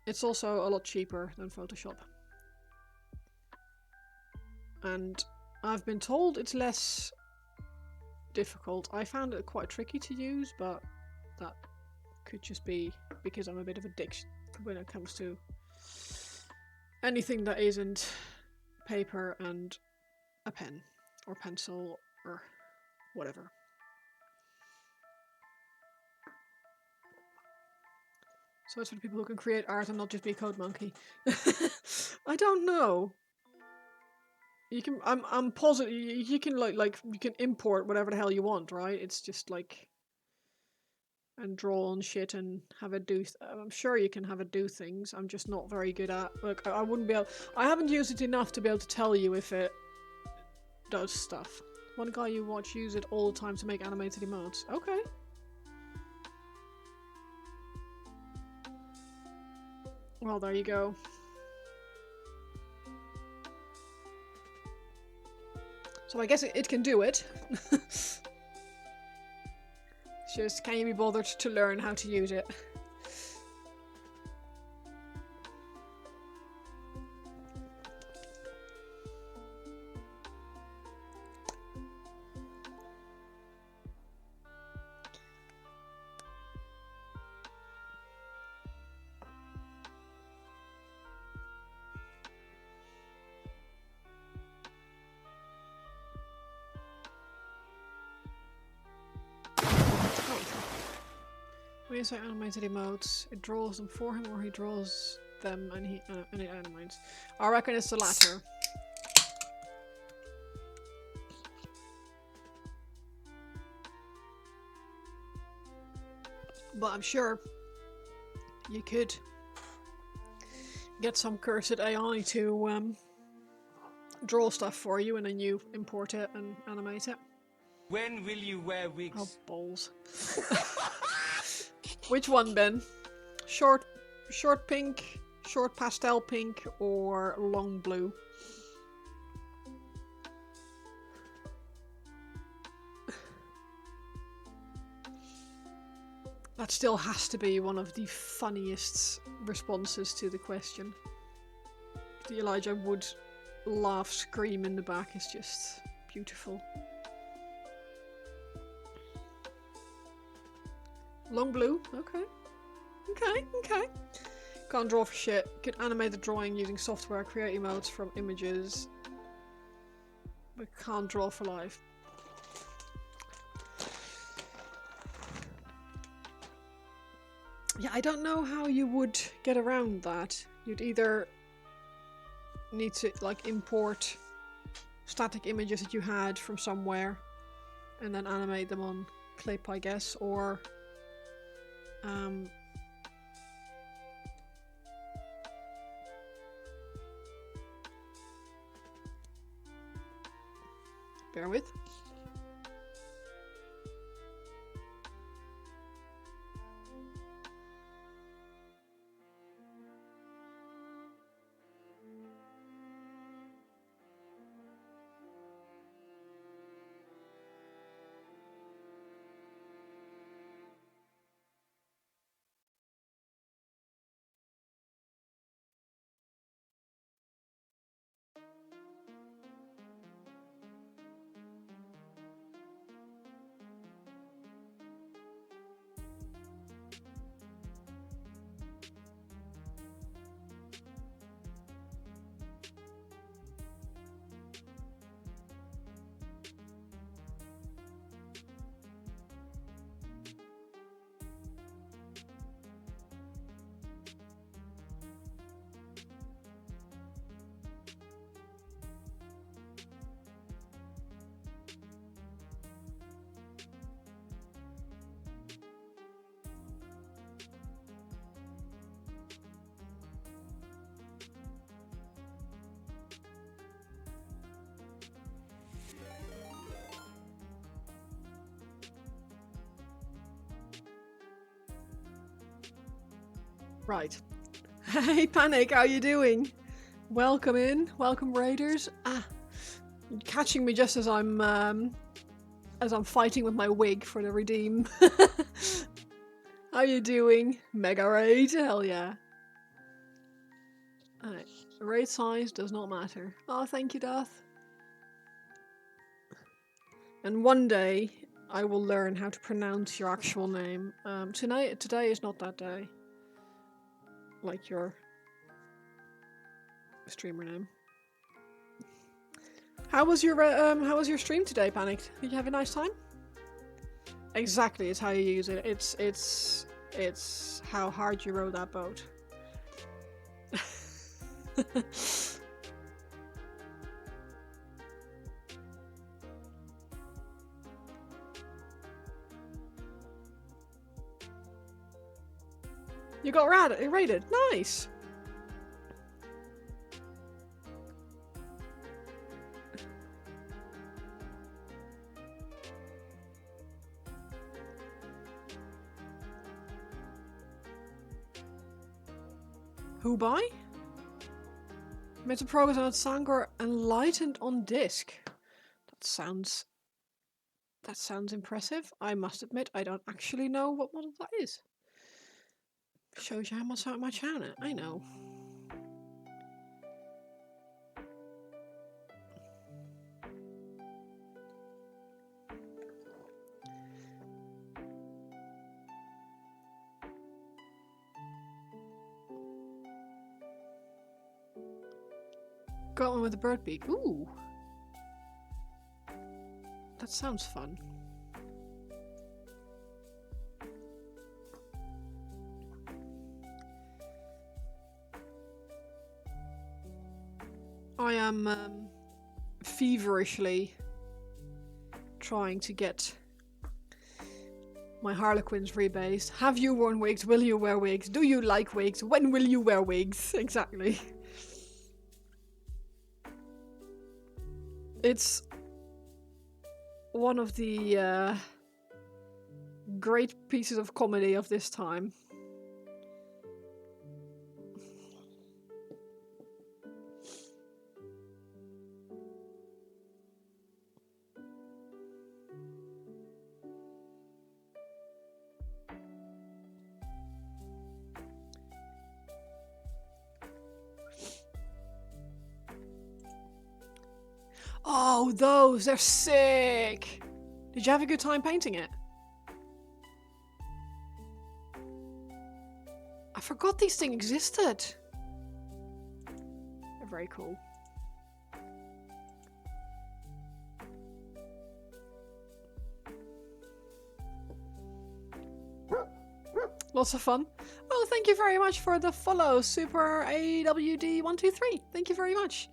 It's also a lot cheaper than Photoshop, and I've been told it's less difficult. I found it quite tricky to use, but that could just be because I'm a bit of a dick when it comes to anything that isn't paper and a pen or pencil or whatever. So it's for people who can create art and not just be a code monkey. I don't know. You can. I'm positive. You can like you can import whatever the hell you want, right? It's just like and draw on shit and have it do. I'm sure you can have it do things. I'm just not very good at. Like I wouldn't be able. I haven't used it enough to be able to tell you if it does stuff. One guy you watch use it all the time to make animated emotes. Okay. Well, there you go. So I guess it can do it. It's just, can you be bothered to learn how to use it? When you say animated emotes, it draws them for him or he draws them and it animates. I reckon it's the latter. But I'm sure you could get some cursed AI to draw stuff for you and then you import it and animate it. When will you wear wigs? Oh, balls. Which one, Ben? Short pink, short pastel pink, or long blue? That still has to be one of the funniest responses to the question. The Elijah Wood laugh scream in the back is just beautiful. Long blue? Okay. Okay. Can't draw for shit. Can animate the drawing using software, create emotes from images. But can't draw for life. Yeah, I don't know how you would get around that. You'd either need to like import static images that you had from somewhere and then animate them on clip, I guess, or bear with. Right. Hey, Panic, how you doing? Welcome in. Welcome, Raiders. Catching me just as I'm fighting with my wig for the redeem. How you doing? Mega raid? Hell yeah. Alright. Raid size does not matter. Oh, thank you, Darth. And one day, I will learn how to pronounce your actual name. Today is not that day. Like your streamer name. How was your stream today, Panic? Did you have a nice time? Exactly, it's how you use it. It's how hard you row that boat. You got raided. Nice. Who by? Made some progress on Sangor Enlightened on disc. That sounds impressive. I must admit, I don't actually know what model that is. Shows you how much I own it. I know. Got one with a bird beak. Ooh. That sounds fun. I am feverishly trying to get my Harlequins rebased. Have you worn wigs? Will you wear wigs? Do you like wigs? When will you wear wigs? Exactly. It's one of the great pieces of comedy of this time. Oh, those! They're sick! Did you have a good time painting it? I forgot these things existed. They're very cool. Lots of fun. Well, thank you very much for the follow, Super AWD123. Thank you very much.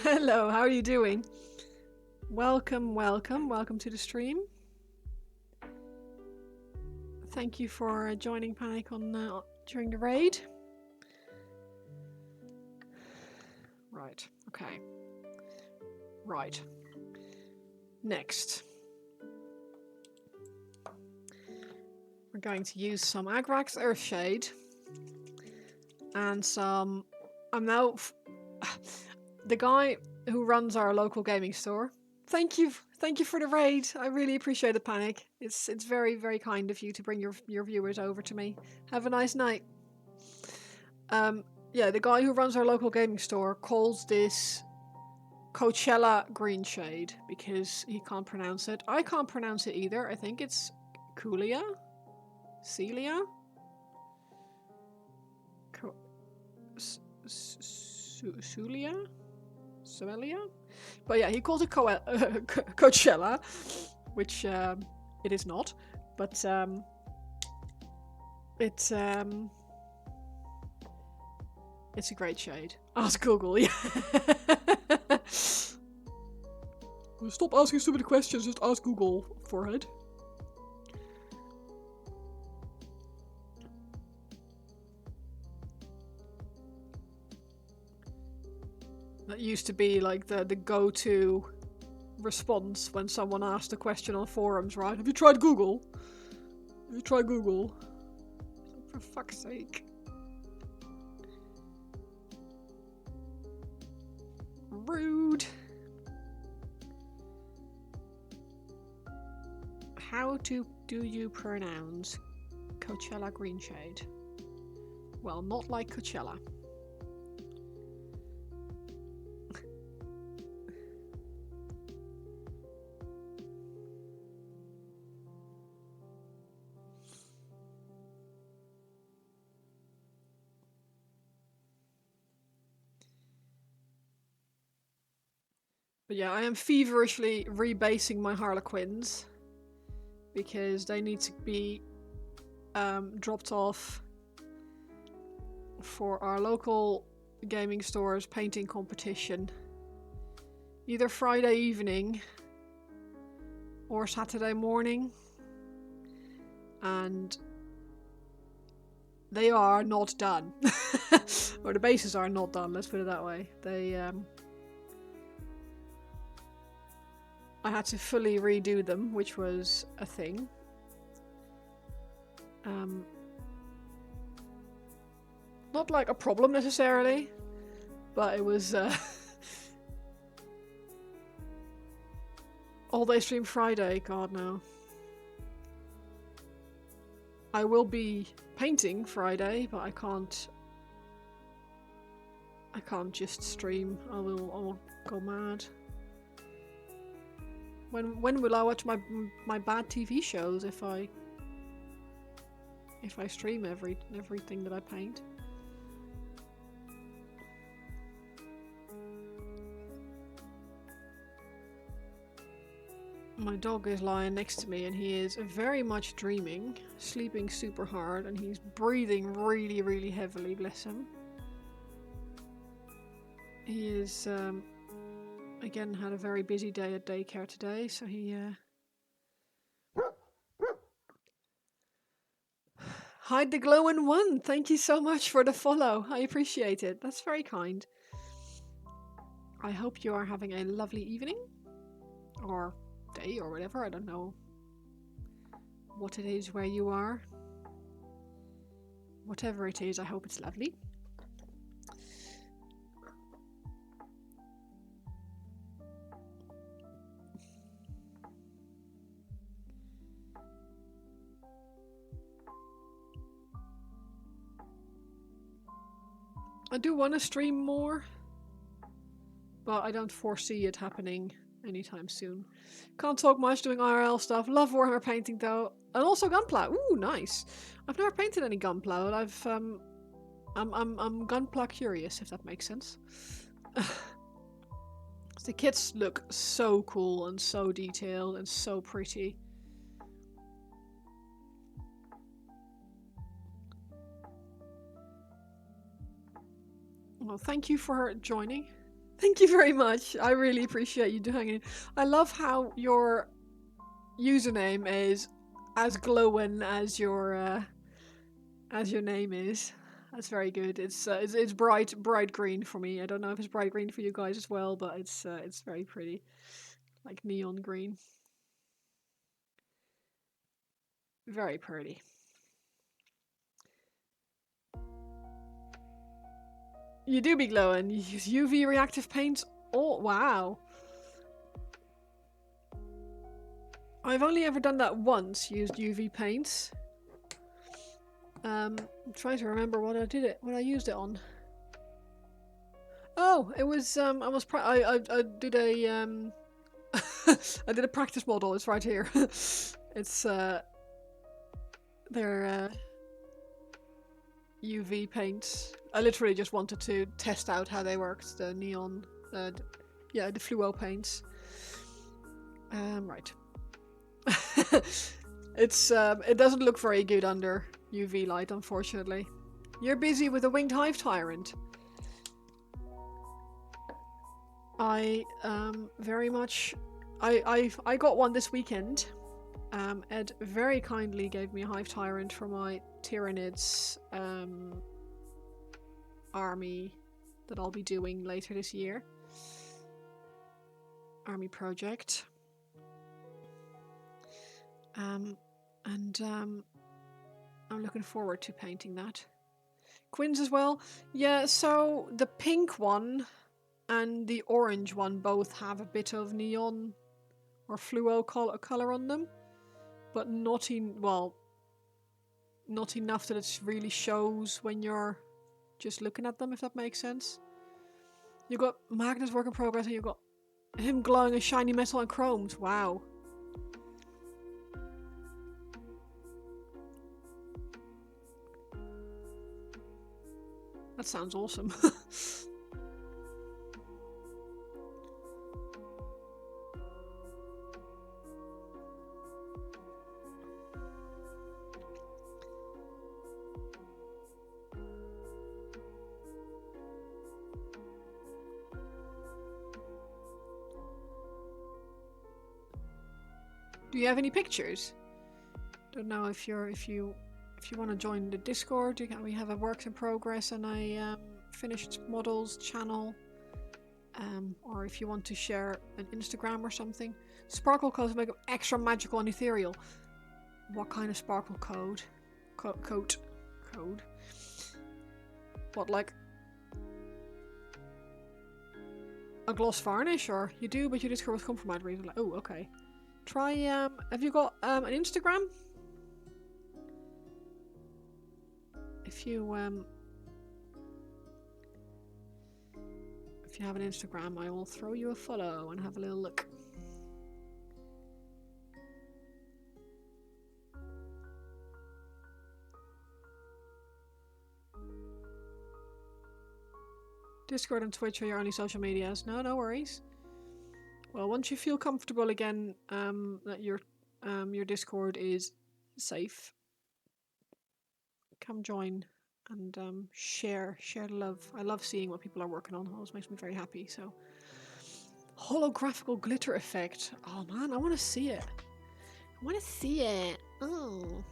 Hello, how are you doing? Welcome, welcome, welcome to the stream. Thank you for joining Panic on during the raid. Right, okay. Right. Next. We're going to use some Agrax Earthshade. And some... the guy who runs our local gaming store. Thank you for the raid. I really appreciate it, Panic. It's very, very kind of you to bring your viewers over to me. Have a nice night. Yeah, the guy who runs our local gaming store calls this Coachella green shade because he can't pronounce it. I can't pronounce it either. I think it's Celia? Celia? Celia? But yeah, he calls it Coachella, which it is not. But it's a great shade. Ask Google, yeah. Stop asking stupid questions, just ask Google, forehead. That used to be like the go-to response when someone asked a question on forums, right? Have you tried Google? Have you tried Google? For fuck's sake. Rude. How do you pronounce Coachella Greenshade? Well, not like Coachella. But yeah, I am feverishly rebasing my Harlequins because they need to be dropped off for our local gaming store's painting competition. Either Friday evening or Saturday morning. And they are not done. Or the bases are not done, let's put it that way. I had to fully redo them, which was a thing. Not like a problem necessarily, but it was all day stream Friday, god no. I will be painting Friday, but I can't just stream. I will go mad. When will I watch my bad TV shows if I stream everything that I paint? My dog is lying next to me and he is very much dreaming, sleeping super hard, and he's breathing really, really heavily, bless him. He is, again, had a very busy day at daycare today, so he, Hide the glowing one! Thank you so much for the follow, I appreciate it, that's very kind. I hope you are having a lovely evening, or day, or whatever, I don't know what it is where you are. Whatever it is, I hope it's lovely. I do want to stream more, but I don't foresee it happening anytime soon. Can't talk much doing IRL stuff. Love Warhammer painting though, and also Gunpla. Ooh, nice. I've never painted any Gunpla, but I'm Gunpla curious, if that makes sense. The kits look so cool and so detailed and so pretty. Well, thank you for joining. Thank you very much. I really appreciate you doing it. I love how your username is as glowing as your name is. That's very good. It's bright green for me. I don't know if it's bright green for you guys as well, but it's very pretty, like neon green. Very pretty. You do be glowing. You use UV reactive paints. Oh, wow. I've only ever done that once, used UV paints. I'm trying to remember what I used it on. Oh, it was, I did a, I did a practice model, it's right here. It's, they're, UV paints. I literally just wanted to test out how they worked, the neon, yeah, the fluo paints. Right. It doesn't look very good under UV light, unfortunately. You're busy with a winged hive tyrant. I very much. I got one this weekend. Ed very kindly gave me a hive tyrant for my Tyranids army that I'll be doing later this year. army project. And I'm looking forward to painting that. Quins as well. Yeah, so the pink one and the orange one both have a bit of neon or fluo color on them, but not enough that it really shows when you're just looking at them, if that makes sense. You got Magnus work in progress, and you got him glowing as shiny metal and chromed. Wow. That sounds awesome. Do you have any pictures? Don't know if you want to join the Discord. We have a works in progress and a finished models channel. Or if you want to share an Instagram or something. Sparkle codes make them extra magical and ethereal. What kind of sparkle code? Code. What, like a gloss varnish? Or you do, but your Discord was compromised. Like, oh, okay. Try. Have you got an Instagram? If you have an Instagram, I will throw you a follow and have a little look. Discord and Twitch are your only social medias. No worries. Well, once you feel comfortable again, that your Discord is safe, come join and share the love. I love seeing what people are working on. It always makes me very happy. So, holographical glitter effect. Oh man, I want to see it. Oh.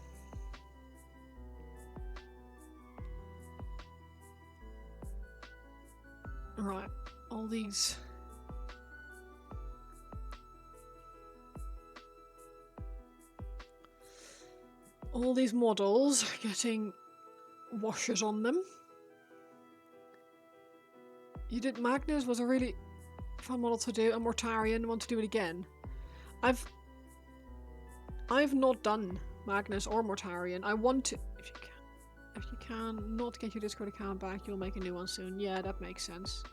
Alright, all these. All these models are getting washers on them. You did Magnus was a really fun model to do, and Mortarion want to do it again. I've not done Magnus or Mortarion. I want to. If you can not get your Discord account back, you'll make a new one soon. Yeah, that makes sense.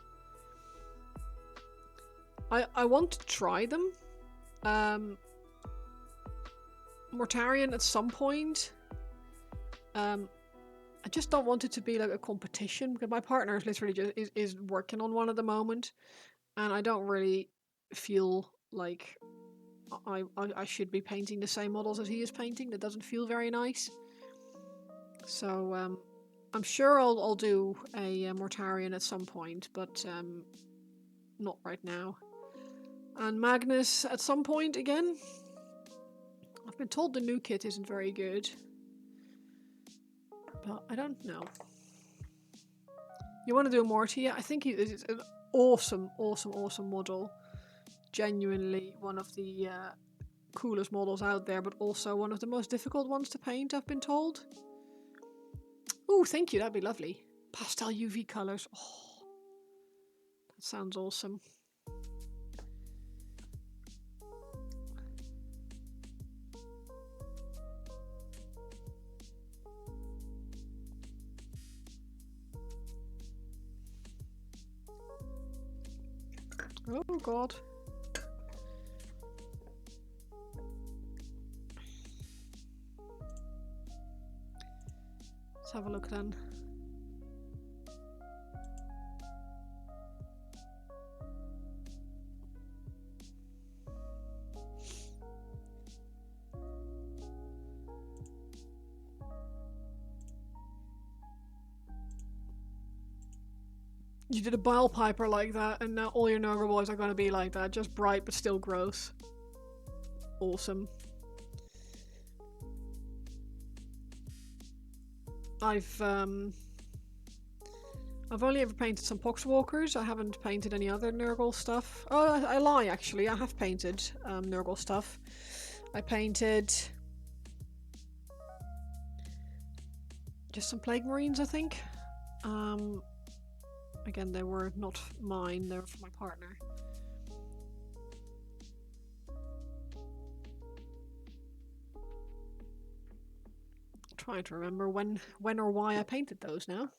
I want to try them. Mortarion at some point. I just don't want it to be like a competition, because my partner is literally just is working on one at the moment, and I don't really feel like I should be painting the same models as he is painting. That doesn't feel very nice. So I'm sure I'll do a Mortarion at some point, but not right now. And Magnus at some point again. I've been told the new kit isn't very good, but I don't know. You want to do a Morty? I think it's an awesome model. Genuinely one of the coolest models out there, but also one of the most difficult ones to paint, I've been told. Oh, thank you, that'd be lovely. Pastel UV colours. Oh, that sounds awesome. Oh god. Let's have a look then. You did a bile piper like that, and now all your Nurgle boys are going to be like that, just bright but still gross. Awesome. I've I've only ever painted some Poxwalkers. I haven't painted any other Nurgle stuff. Oh, I lie actually. I have painted Nurgle stuff. I painted just some Plague Marines, I think. Again, they were not mine. They were for my partner. Trying to remember when or why I painted those now.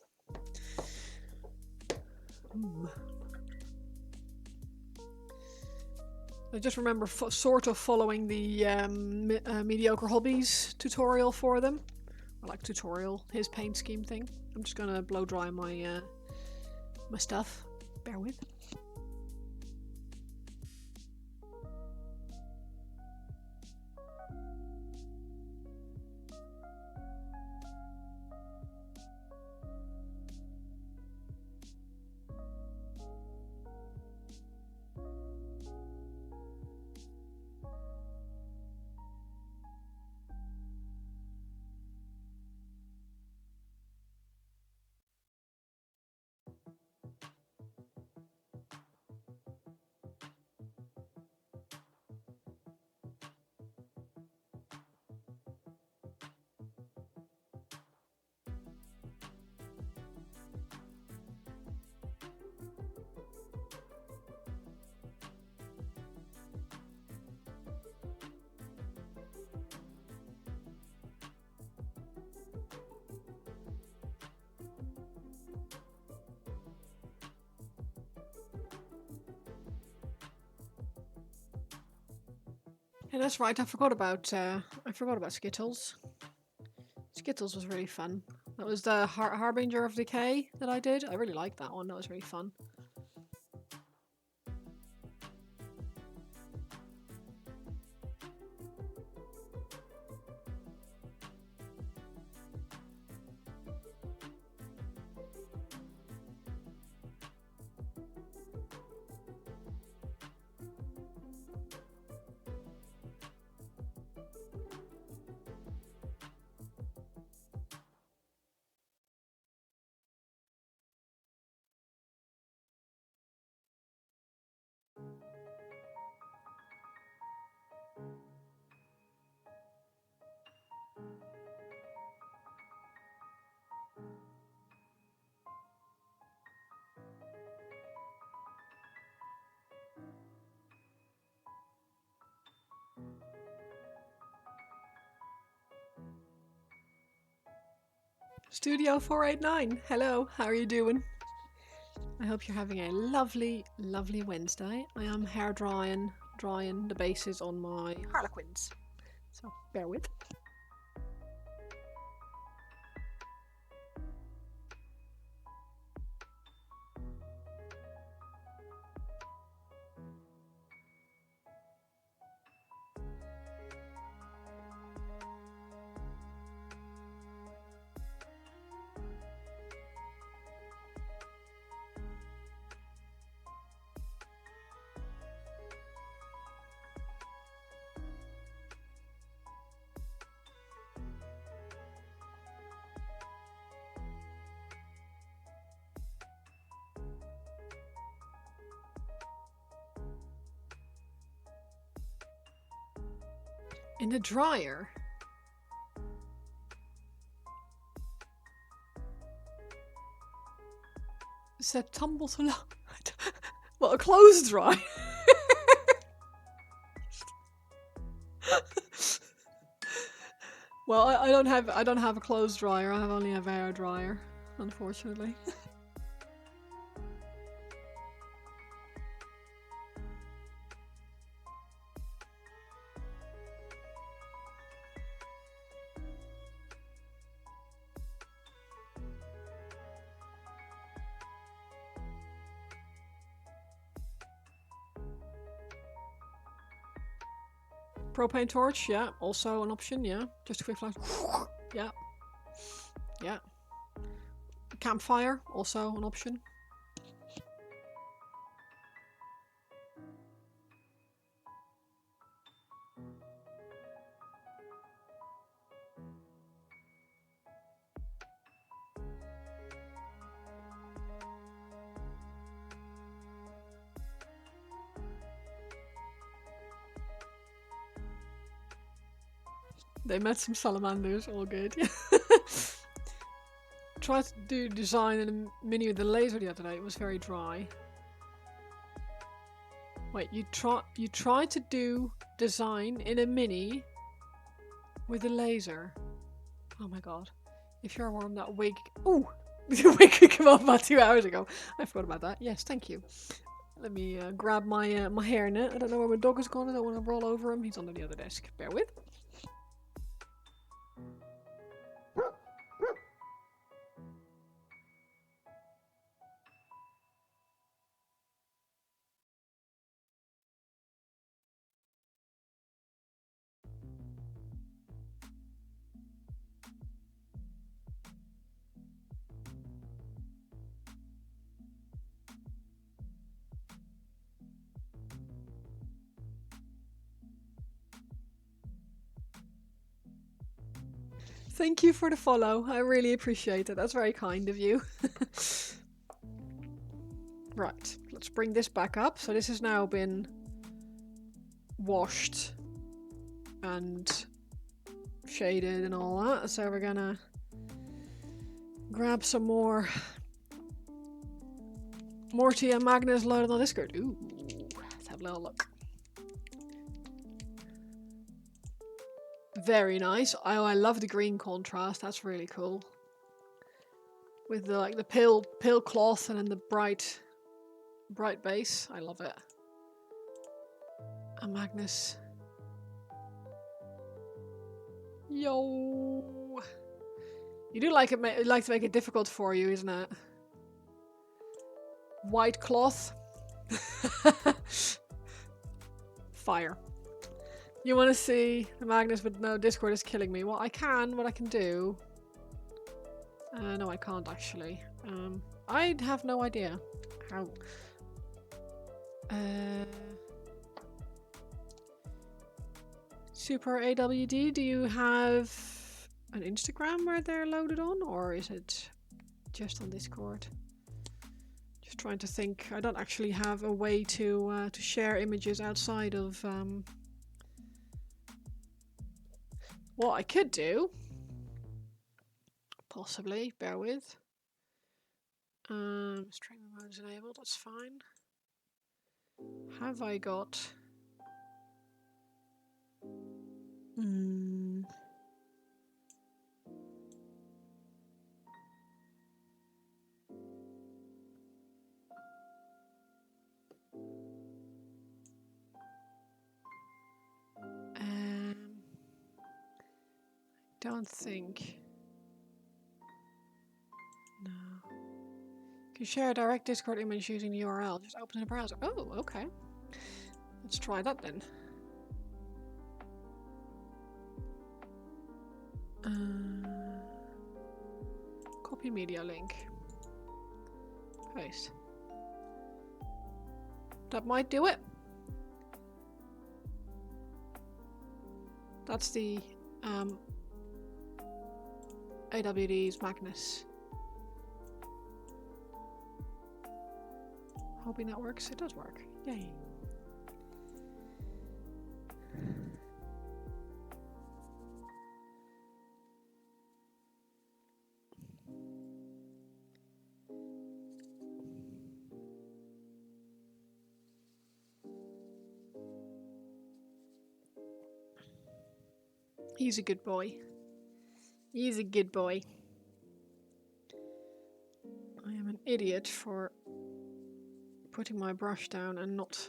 I just remember sort of following the Mediocre Hobbies tutorial for them. Or like tutorial, his paint scheme thing. I'm just gonna blow dry my my stuff. Bear with. Yeah, that's right. I forgot about Skittles. Skittles was really fun. That was the Harbinger of Decay that I did. I really liked that one. That was really fun. Studio 489, hello, how are you doing? I hope you're having a lovely, lovely Wednesday. I am hair drying the bases on my Harlequins, so bear with. In the dryer? Said tumble to low. Well, a clothes dryer. Well, I don't have a clothes dryer. I only have air dryer, unfortunately. Propane torch, yeah, also an option, yeah. Just a quick flash. Yeah. Yeah. Campfire, also an option. They met some salamanders, all good. Tried to do design in a mini with the laser the other day. It was very dry. Wait, you tried to do design in a mini with a laser. Oh my god. If you're warm, that wig... Ooh! The wig could come off about 2 hours ago. I forgot about that. Yes, thank you. Let me grab my my hairnet. I don't know where my dog is gone. I don't want to roll over him. He's under the other desk. Bear with. Thank you for the follow. I really appreciate it. That's very kind of you. Right, let's bring this back up. So this has now been washed and shaded and all that. So we're gonna grab some more Morty and Magnus loaded on Discord. Ooh, let's have a little look. Very nice. Oh, I love the green contrast. That's really cool. With the like the pale cloth and then the bright base. I love it. And Magnus. Yo. You do like to make it difficult for you, isn't it? White cloth. Fire. You want to see the Magnus, but no, Discord is killing me. Well, what I can do... no, I can't actually. I have no idea how... Super AWD, do you have an Instagram where they're loaded on? Or is it just on Discord? Just trying to think. I don't actually have a way to share images outside of... What I could do, possibly, bear with. Stream mode is enabled, that's fine. Have I got... don't think. No. You can share a direct Discord image using the URL. Just open the browser. Oh, okay. Let's try that then. Copy media link. Paste. That might do it. That's the AWD's Magnus. Hoping that works. It does work. Yay. He's a good boy. He's a good boy. I am an idiot for putting my brush down and not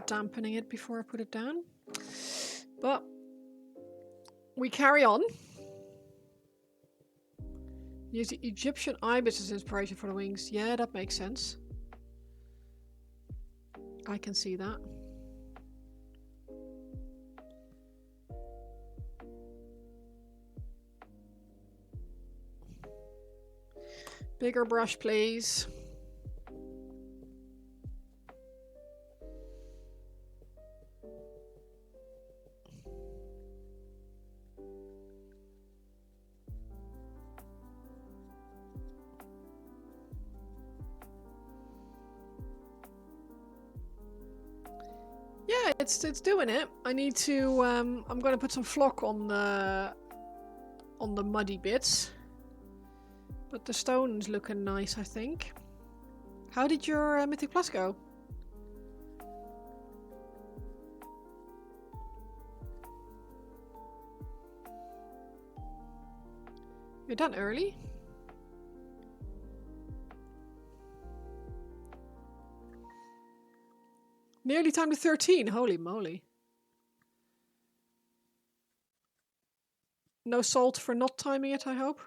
dampening it before I put it down. But we carry on. Use the Egyptian ibis as inspiration for the wings. Yeah, that makes sense. I can see that. Bigger brush, please. Yeah, It's doing it. I need to I'm gonna put some flock on the muddy bits. But the stone's looking nice, I think. How did your Mythic Plus go? You're done early? Nearly time to 13, holy moly. No salt for not timing it, I hope?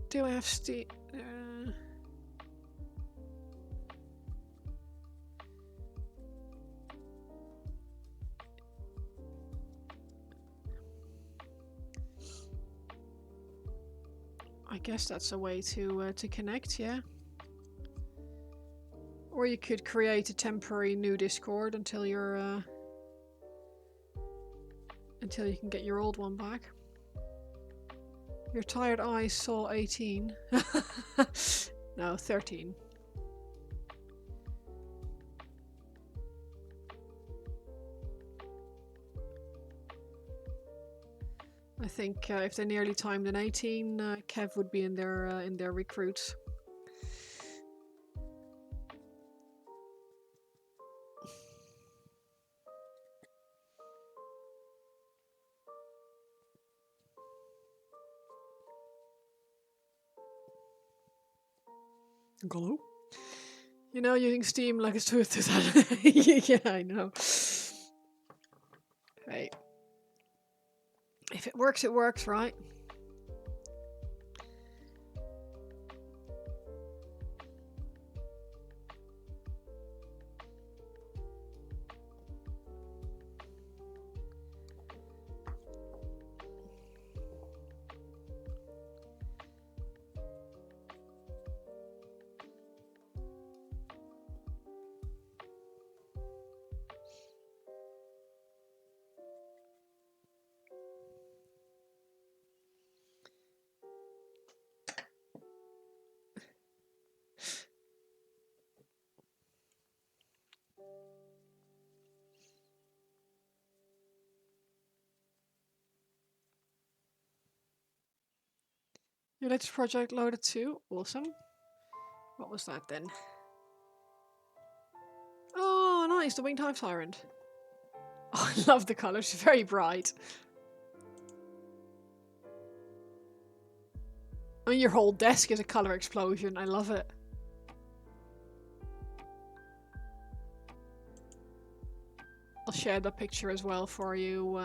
Do I have I guess that's a way to connect, yeah. Or you could create a temporary new Discord until you're until you can get your old one back. Your tired eyes saw 18. No, 13. I think if they nearly timed an 18, Kev would be in their recruits. Hello? You know, using Steam like it's 2000. Yeah, I know. Hey. If it works, right? Your latest project loaded too. Awesome. What was that then? Oh, nice. The Winged Hive Tyrant. Oh, I love the colours. It's very bright. I mean, your whole desk is a colour explosion. I love it. I'll share the picture as well for you.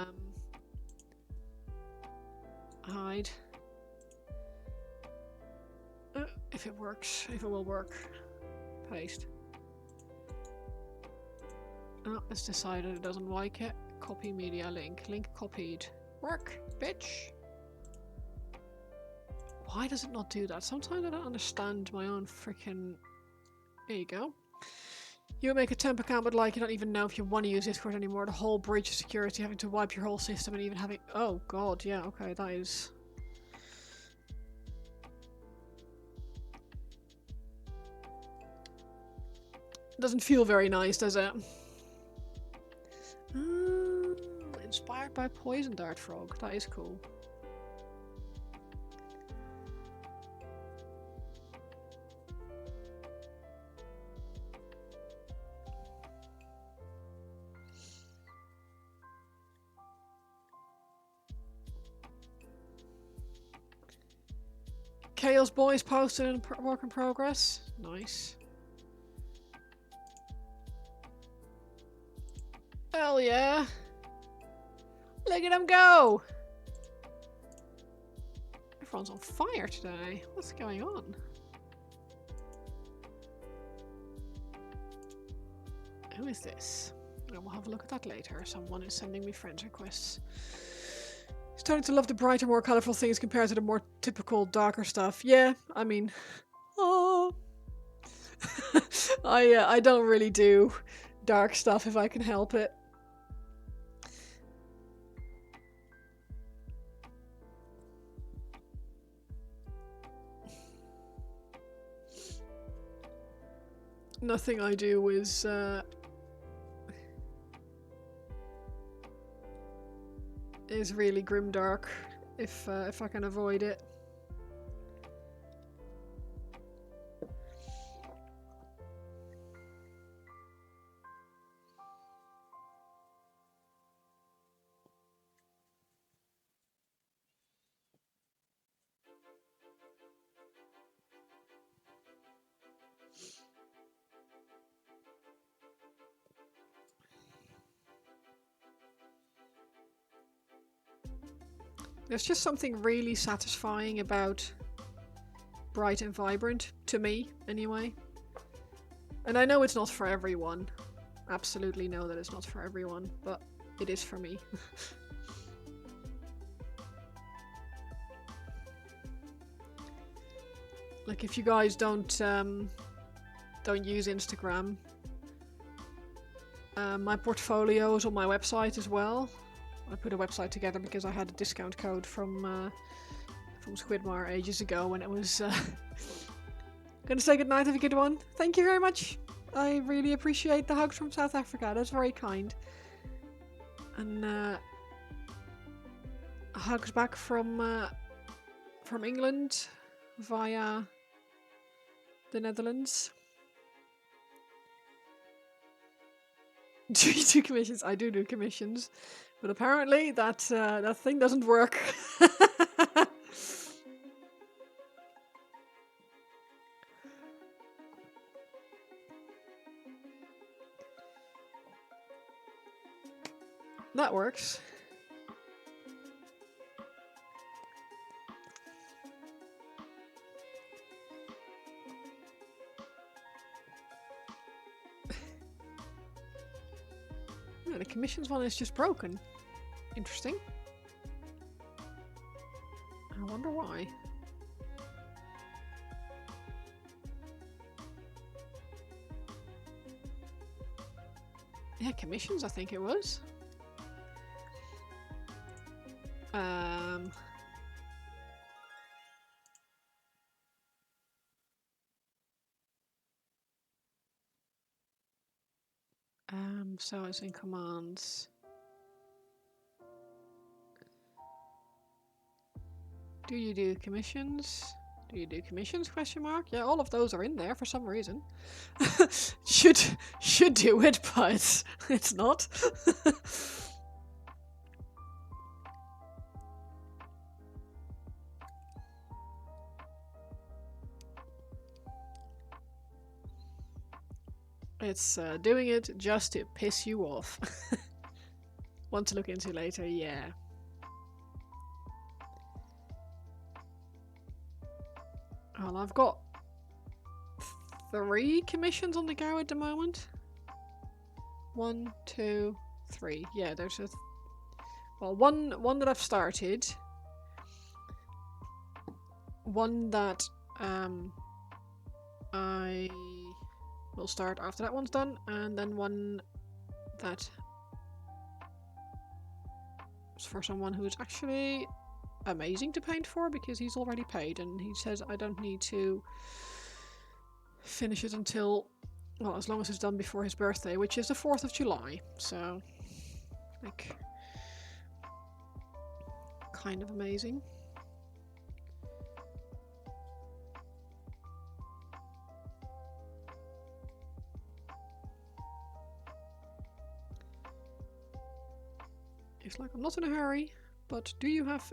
Hide. If it works, if it will work. Paste. Oh, it's decided it doesn't like it. Copy media link. Link copied. Work, bitch. Why does it not do that? Sometimes I don't understand my own freaking. There you go. You make a temp account, but like you don't even know if you want to use Discord anymore. The whole breach of security, having to wipe your whole system, and even having. Oh god, yeah, okay, that is. Doesn't feel very nice, does it? Inspired by Poison Dart Frog. That is cool. Chaos Boys posted in work in progress. Nice. Hell yeah. Look at him go! Everyone's on fire today. What's going on? Who is this? We'll have a look at that later. Someone is sending me friend requests. Starting to love the brighter, more colourful things compared to the more typical, darker stuff. Yeah, I mean... Oh... I don't really do dark stuff if I can help it. Nothing I do is really grimdark if I can avoid it. There's just something really satisfying about bright and vibrant, to me, anyway. And I know it's not for everyone. Absolutely know that it's not for everyone, but it is for me. Like, if you guys don't use Instagram, my portfolio is on my website as well. I put a website together because I had a discount code from Squidmar ages ago when it was gonna say goodnight. Have a good one. Thank you very much. I really appreciate the hugs from South Africa. That's very kind. And hugs back from England via the Netherlands. Do you do commissions? I do commissions. But apparently that thing doesn't work. That works. Yeah, the commissions one is just broken. Interesting. I wonder why. Yeah, commissions, I think it was. So it's in commands. Do you do commissions? Do you do commissions? Question mark. Yeah, all of those are in there for some reason. should do it, but it's not. It's doing it just to piss you off. Want to look into later? Yeah. Well, I've got 3 commissions on the go at the moment. 1, 2, 3. Yeah, there's a... well, one that I've started. One that I will start after that one's done. And then one that is for someone who's actually amazing to paint for because he's already paid and he says I don't need to finish it until, well, as long as it's done before his birthday, which is the 4th of July. So, like, kind of amazing. It's like, I'm not in a hurry, but do you have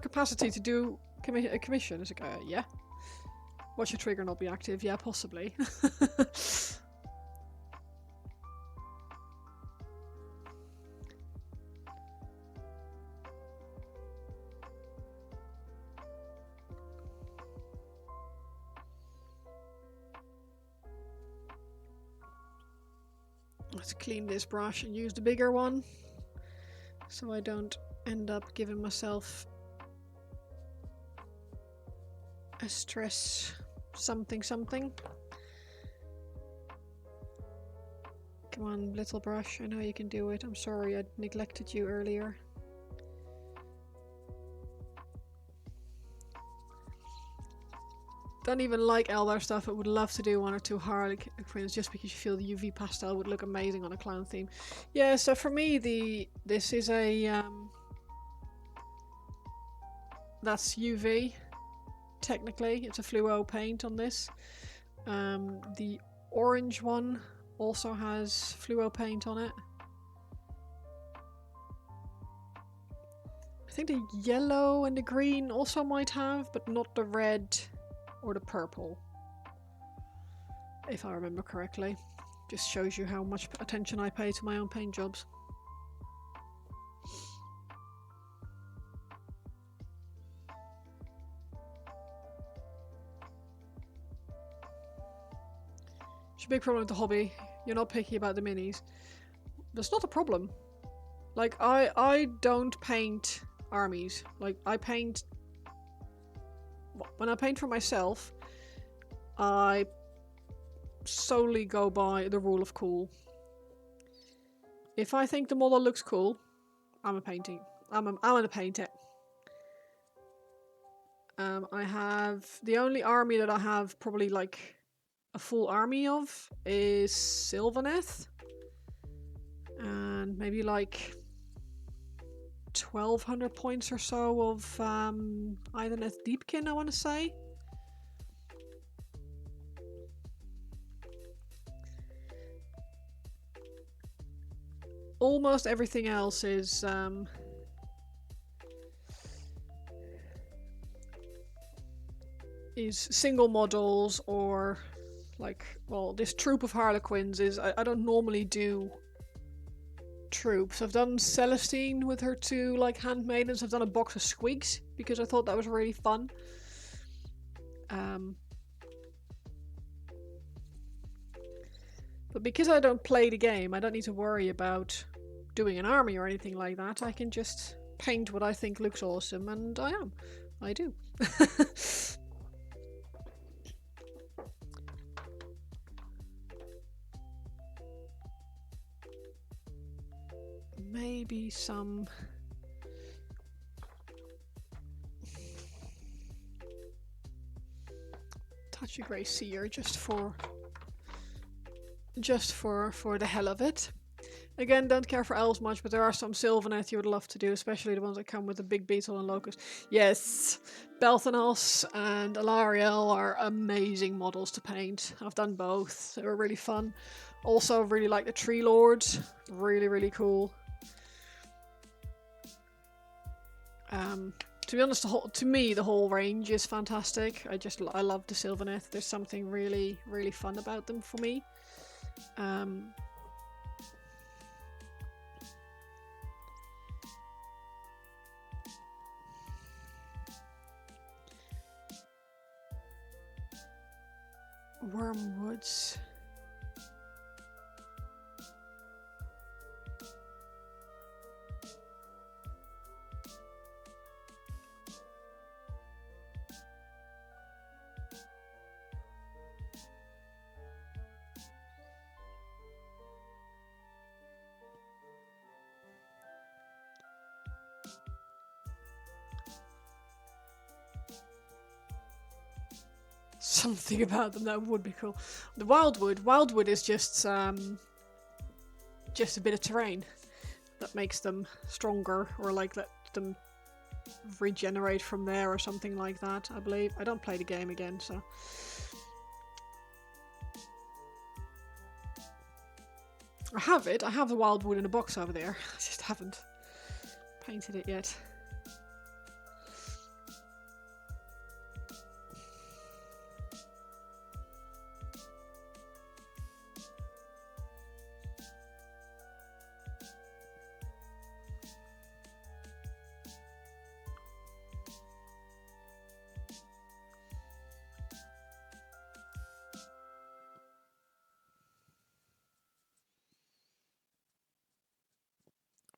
capacity to do a commission? It's like, yeah. Watch your trigger not be active? Yeah, possibly. Let's clean this brush and use the bigger one so I don't end up giving myself a stress something. Come on, little brush, I know you can do it. I'm sorry I neglected you earlier. don't even like Eldar stuff, but would love to do one or two Harlequins just because you feel the UV pastel would look amazing on a clown theme. Yeah, so for me, this is a that's UV. Technically, it's a fluo paint on this. The orange one also has fluo paint on it. I think the yellow and the green also might have, but not the red or the purple. If I remember correctly. Just shows you how much attention I pay to my own paint jobs. It's a big problem with the hobby. You're not picky about the minis. That's not a problem. Like, I don't paint armies. Like, I paint... When I paint for myself, I solely go by the rule of cool. If I think the model looks cool, I'm gonna paint it. I have... The only army that I have probably, like, a full army of is Sylvaneth. And maybe, like... 1200 points or so of Idoneth Deepkin, I want to say. Almost everything else is single models or like, well, this troop of Harlequins is, I don't normally do troops. I've done Celestine with her two like handmaidens. I've done a box of Squigs because I thought that was really fun. But because I don't play the game, I don't need to worry about doing an army or anything like that. I can just paint what I think looks awesome, and I do. Maybe some touch of grey seer just for the hell of it. Again, don't care for elves much, but there are some Sylvaneth you would love to do, especially the ones that come with the big beetle and locust. Yes, Belthanos and Alariel are amazing models to paint. I've done both. They were really fun. Also, really like the Tree Lords. Really, really cool. To be honest, to me, the whole range is fantastic. I love the Sylvaneth. There's something really, really fun about them for me. Wormwoods. Something about them that would be cool. The Wildwood is just a bit of terrain that makes them stronger, or like let them regenerate from there or something like that, I believe. I don't play the game again, so. I have it. I have the Wildwood in a box over there. I just haven't painted it yet.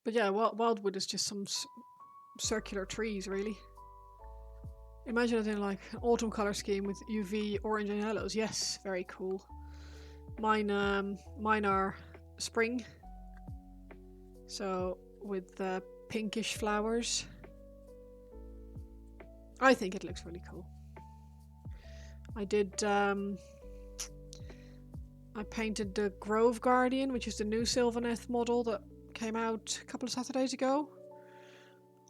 But yeah, Wildwood is just some circular trees, really. Imagine it in like an autumn color scheme with UV orange and yellows. Yes, very cool. Mine are spring. So with pinkish flowers. I think it looks really cool. I did, I painted the Grove Guardian, which is the new Sylvaneth model that came out a couple of Saturdays ago.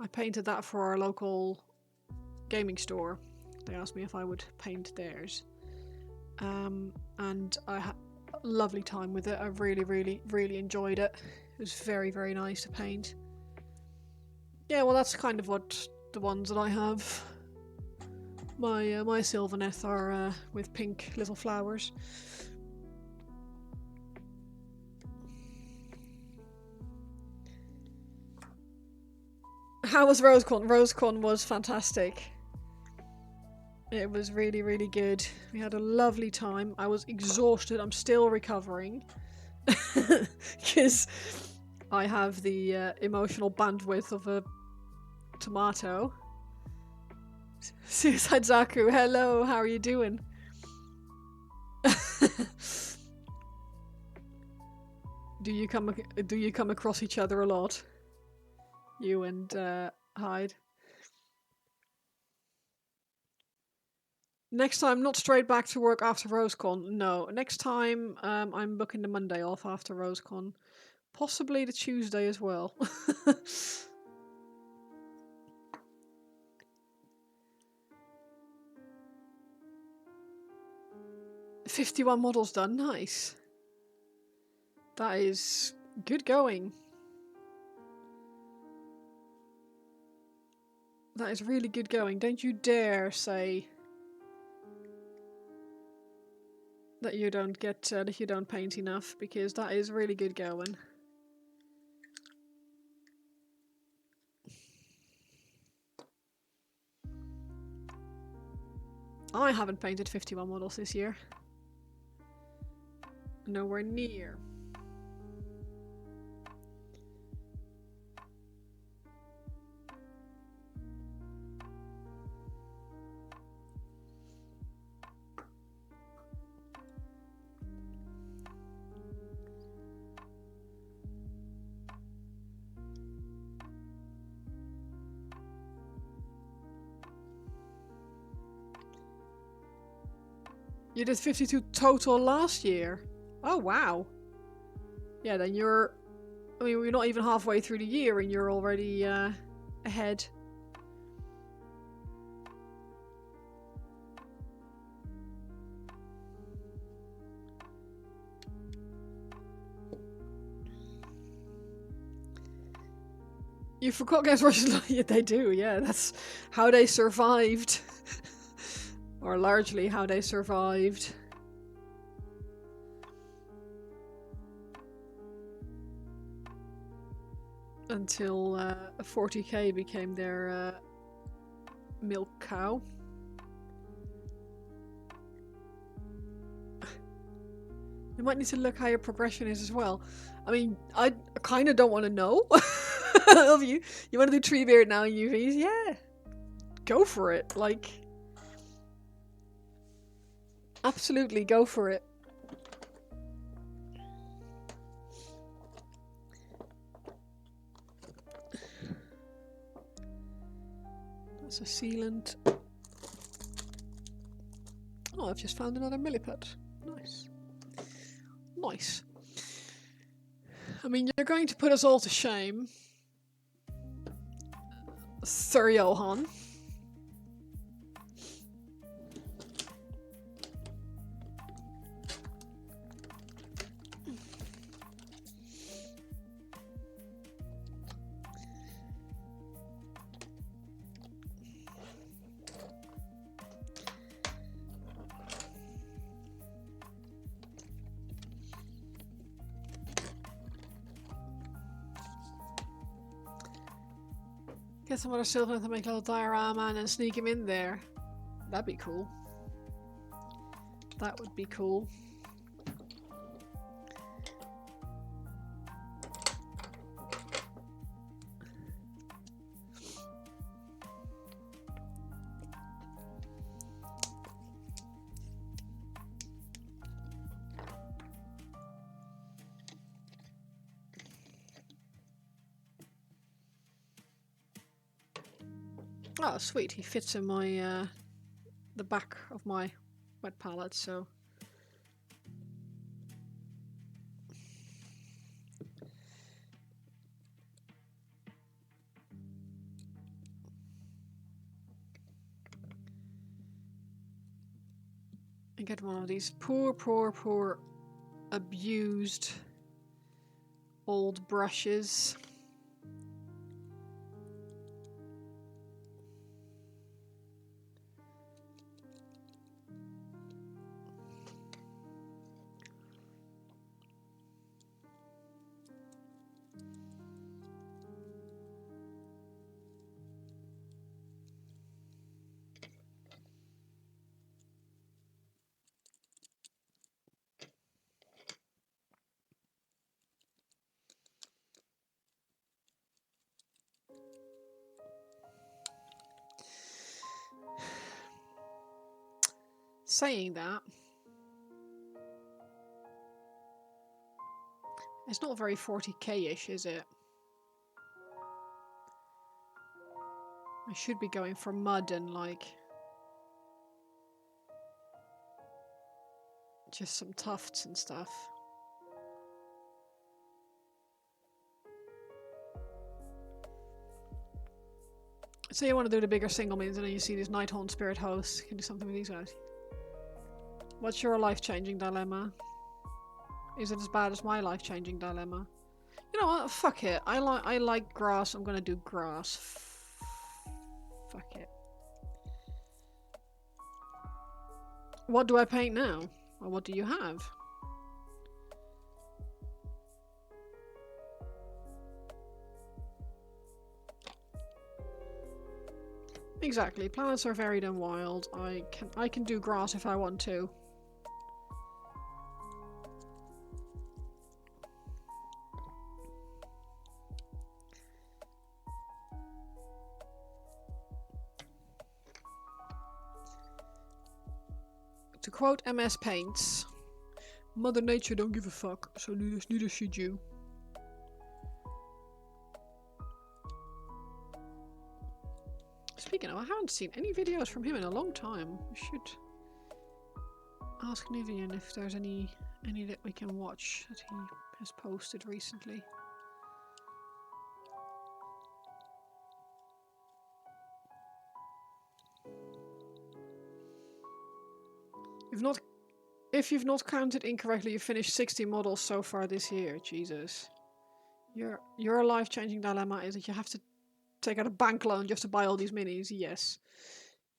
I painted that for our local gaming store. They asked me if I would paint theirs. And I had a lovely time with it. I really, really, really enjoyed it. It was very, very nice to paint. Yeah, well, that's kind of what the ones that I have. My Sylvaneth are with pink little flowers. How was RoseCon? RoseCon was fantastic. It was really, really good. We had a lovely time. I was exhausted. I'm still recovering. Because I have the emotional bandwidth of a tomato. Suicide Zaku, hello, how are you doing? Do you come across each other a lot? You and Hyde? Next time, not straight back to work after RoseCon. No, next time I'm booking the Monday off after RoseCon. Possibly the Tuesday as well. 51 models done, nice. That is good going. That is really good going. Don't you dare say that you don't get that you don't paint enough, because that is really good going. I haven't painted 51 models this year. Nowhere near. You did 52 total last year. Oh, wow. Yeah, then you're... I mean, we're not even halfway through the year and you're already ahead. You forgot Games Workshop? Yeah, they do, yeah. That's how they survived. Or largely how they survived. Until 40k became their milk cow. You might need to look how your progression is as well. I mean, I kind of don't want to know. Of you. You want to do Treebeard now in UVs? Yeah. Go for it. Like... Absolutely, go for it. That's a sealant. Oh, I've just found another milliput. Nice. Nice. I mean, you're going to put us all to shame, Sir Johan. Get some other silver to make a little diorama and then sneak him in there. That'd be cool. That would be cool. Oh, sweet. He fits in my, the back of my wet palettes, so... I get one of these poor abused old brushes. Saying that, it's not very 40k-ish, is it? I should be going for mud and like just some tufts and stuff. So you want to do the bigger single means and then you see these Nighthaunt Spirit hosts. You can do something with these guys. What's your life-changing dilemma? Is it as bad as my life-changing dilemma? You know what? Fuck it. I like grass. I'm gonna do grass. Fuck it. What do I paint now? Or what do you have? Exactly. Planets are varied and wild. I can do grass if I want to. To quote MS Paints, Mother Nature don't give a fuck, so neither should you. Speaking of, I haven't seen any videos from him in a long time. We should ask Nivian if there's any that we can watch that he has posted recently. If you've not counted incorrectly, you've finished 60 models so far this year. Jesus. Your life-changing dilemma is that you have to take out a bank loan just to buy all these minis. Yes.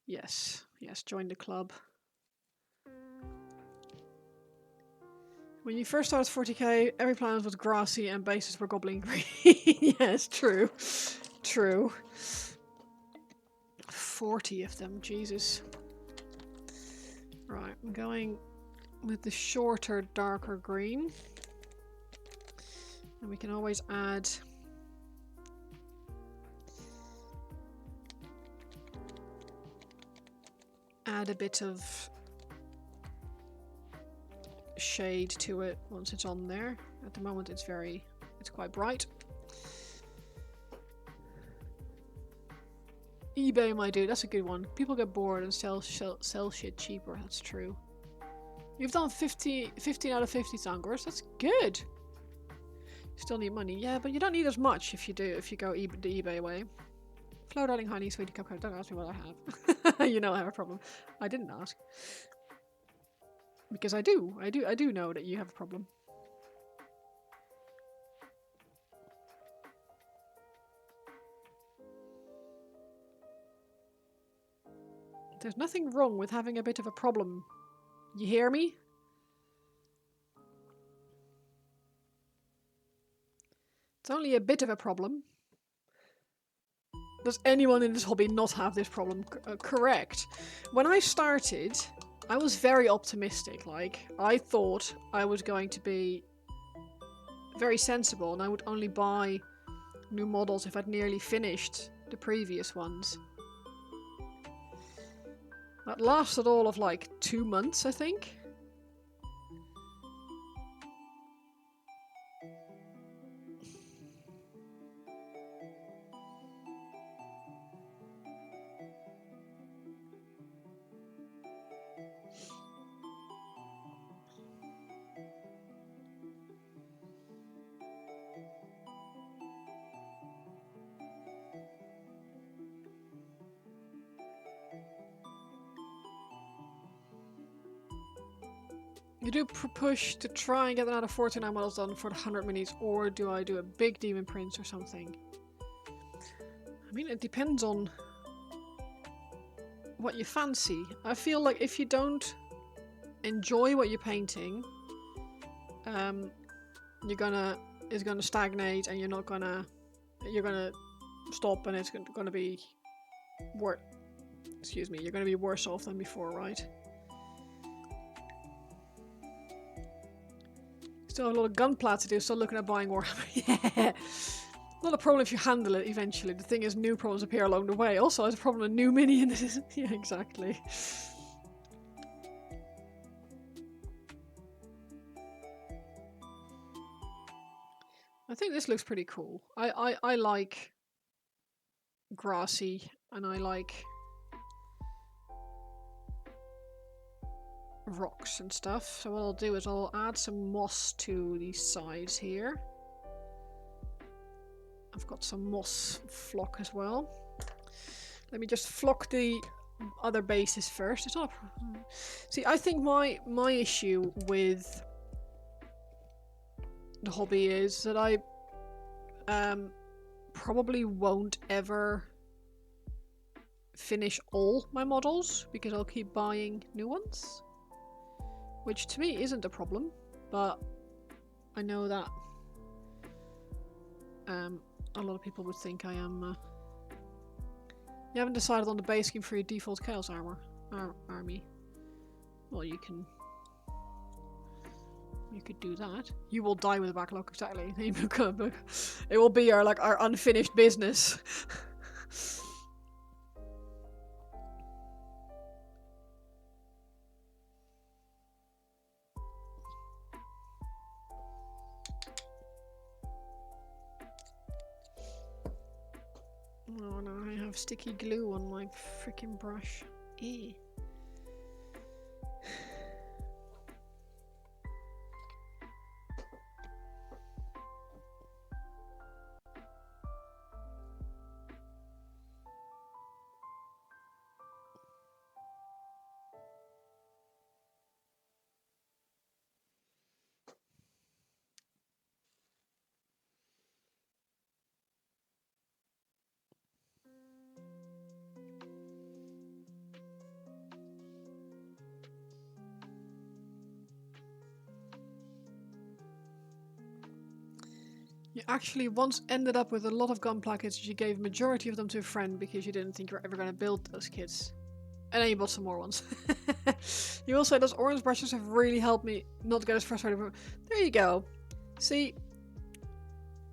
Yes. Yes, join the club. When you first started 40k, every planet was grassy and bases were goblin green. Yes, true. True. 40 of them, Jesus. Right, I'm going with the shorter, darker green. And we can always add a bit of shade to it once it's on there. At the moment it's quite bright. eBay, my dude, that's a good one. People get bored and sell shit cheaper, that's true. You've done 15 out of 50 Zangors, that's good. Still need money, yeah, but you don't need as much if you go the eBay way. Flow darling honey, sweetie cupcake, don't ask me what I have. You know I have a problem. I didn't ask. Because I do know that you have a problem. There's nothing wrong with having a bit of a problem. You hear me? It's only a bit of a problem. Does anyone in this hobby not have this problem? Correct. When I started, I was very optimistic. Like, I thought I was going to be very sensible and I would only buy new models if I'd nearly finished the previous ones. That lasted all of like 2 months, I think. You do push to try and get another 49 models done for the 100 minis, or do I do a big Demon Prince or something? I mean, it depends on what you fancy. I feel like if you don't enjoy what you're painting, it's gonna stagnate, and you're gonna stop, and it's gonna be you're gonna be worse off than before, right? Still have a lot of gunpla to do, still looking at buying Warhammer. Yeah! Not a problem if you handle it eventually. The thing is, new problems appear along the way. Also, there's a problem with new mini in this. Yeah, exactly. I think this looks pretty cool. I like grassy, and I like rocks and stuff. So what I'll do is I'll add some moss to these sides here. I've got some moss flock as well. Let me just flock the other bases first. It's not a... See, I think my issue with the hobby is that I probably won't ever finish all my models because I'll keep buying new ones, which to me isn't a problem, but I know that a lot of people would think I am. You haven't decided on the base scheme for your default Chaos army. Well, you could do that. You will die with a backlog, exactly. It will be our unfinished business. Oh no, I have sticky glue on my freaking brush. Eh. You actually once ended up with a lot of gunpla kits. You gave a majority of them to a friend because you didn't think you were ever going to build those kits. And then you bought some more ones. You also said those orange brushes have really helped me not get as frustrated. There you go. See?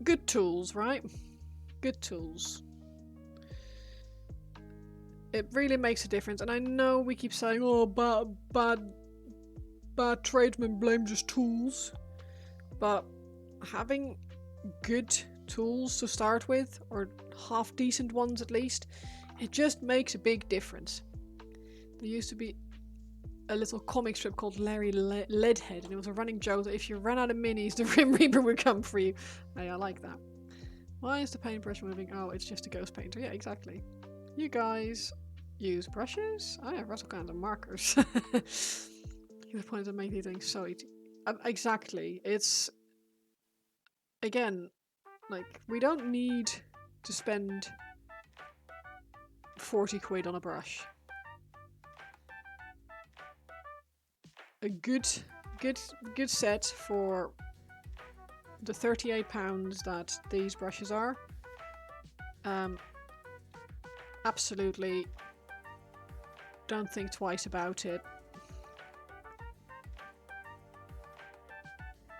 Good tools, right? Good tools. It really makes a difference. And I know we keep saying, oh, bad tradesmen blame just tools. But having good tools to start with, or half decent ones at least, it just makes a big difference. There used to be a little comic strip called Larry Leadhead, and it was a running joke that if you ran out of minis, the Rim Reaper would come for you. Hey, I like that. Why is the paintbrush moving? Oh, it's just a ghost painter. Yeah, exactly. You guys use brushes? I have all kinds of markers. The point to make these things so easy. Exactly. It's... Again, like, we don't need to spend 40 quid on a brush. A good set for the £38 that these brushes are. Absolutely don't think twice about it.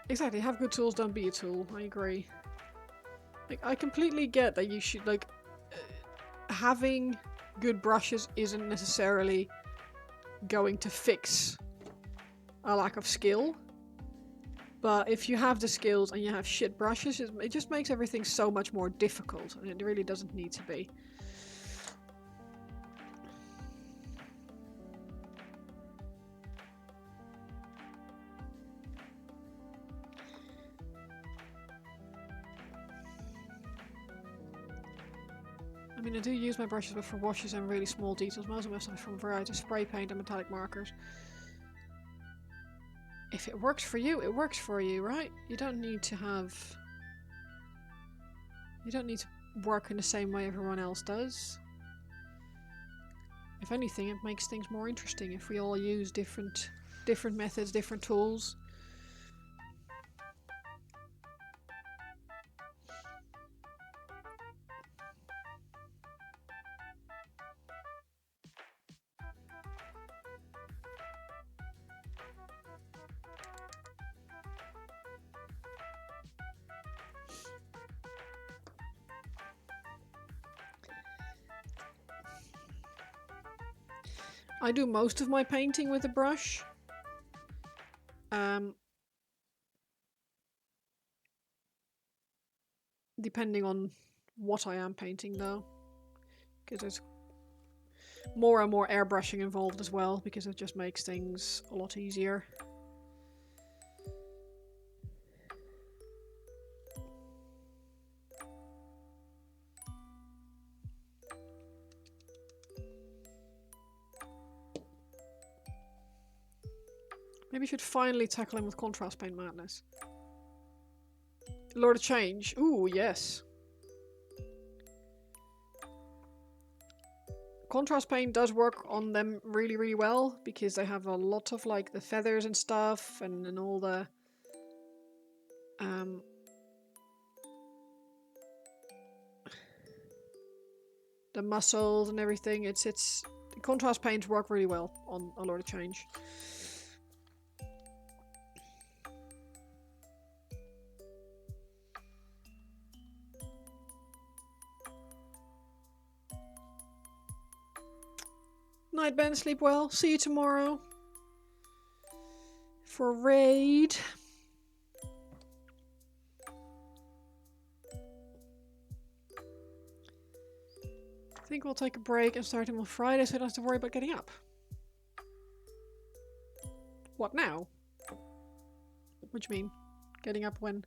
Exactly, have good tools, don't be a tool. I agree. Like, I completely get that you should, like, having good brushes isn't necessarily going to fix a lack of skill. But if you have the skills and you have shit brushes, it just makes everything so much more difficult, and it really doesn't need to be. I mean, I do use my brushes, but for washes and really small details. Most of my stuff is from a variety of spray paint and metallic markers. If it works for you, it works for you, right? You don't need to have... You don't need to work in the same way everyone else does. If anything, it makes things more interesting if we all use different methods, different tools. I do most of my painting with a brush. Depending on what I am painting though. Because there's more and more airbrushing involved as well, because it just makes things a lot easier. Maybe I should finally tackle him with contrast paint madness. Lord of Change. Ooh, yes. Contrast paint does work on them really, really well, because they have a lot of like the feathers and stuff and all the muscles and everything. It's the contrast paints work really well on A Lord of Change. Night, Ben. Sleep well. See you tomorrow for raid. I think we'll take a break and start him on Friday so I don't have to worry about getting up. What now? What do you mean? Getting up when?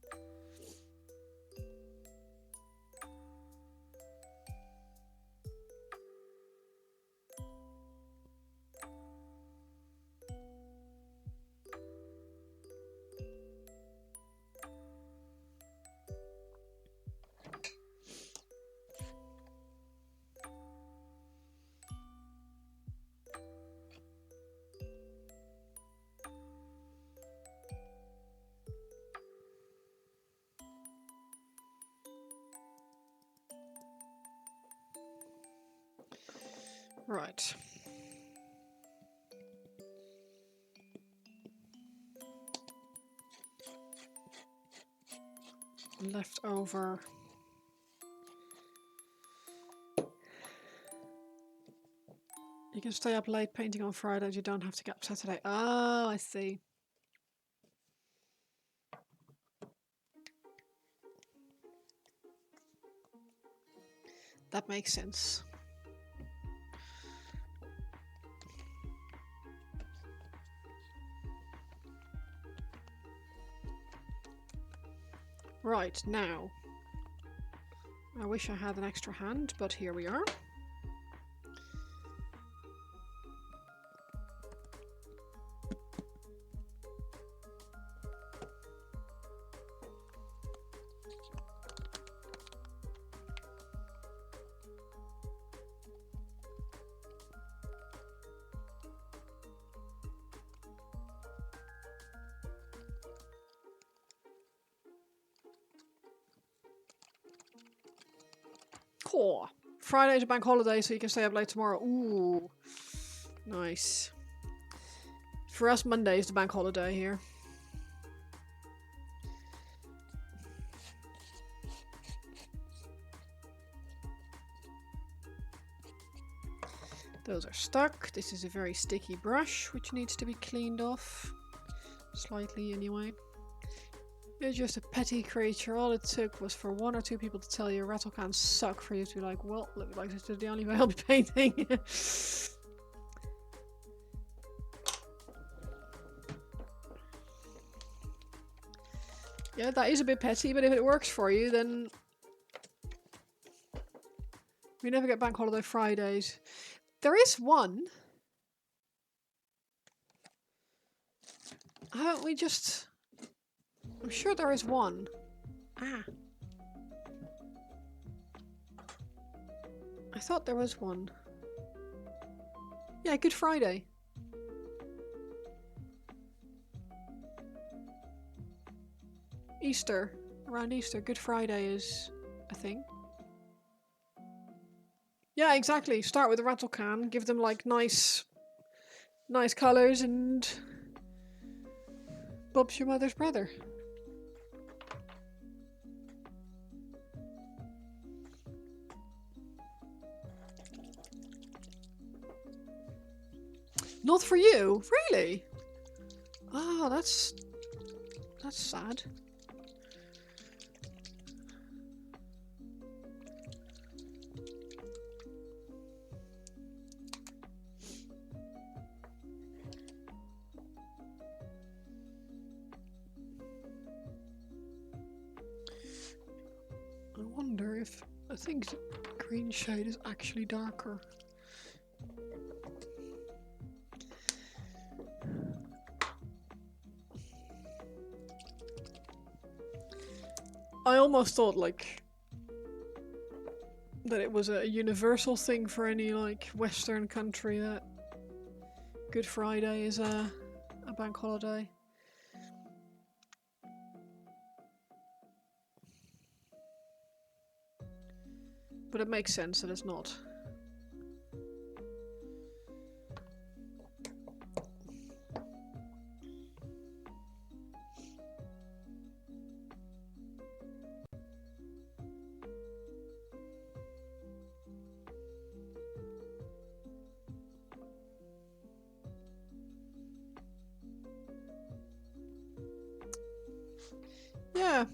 Right. Leftover. You can stay up late painting on Fridays, you don't have to get up Saturday. Oh, I see. That makes sense. Right, now. I wish I had an extra hand, but here we are. Cool. Friday's a bank holiday, so you can stay up late tomorrow. Ooh. Nice. For us, Monday is the bank holiday here. Those are stuck. This is a very sticky brush, which needs to be cleaned off. Slightly, anyway. You're just a petty creature. All it took was for one or two people to tell you rattle cans suck for you to be like, well, look like this is the only way I'll be painting. Yeah, that is a bit petty, but if it works for you, then we never get bank holiday Fridays. There is one. Haven't we just... I'm sure there is one. Ah. I thought there was one. Yeah, Good Friday. Easter. Around Easter, Good Friday is a thing. Yeah, exactly. Start with a rattle can, give them like nice colours, and Bob's your mother's brother. Not for you? Really? Oh, that's sad. I wonder if... I think the green shade is actually darker. I almost thought, like, that it was a universal thing for any, like, Western country that Good Friday is a bank holiday. But it makes sense that it's not. Yeah.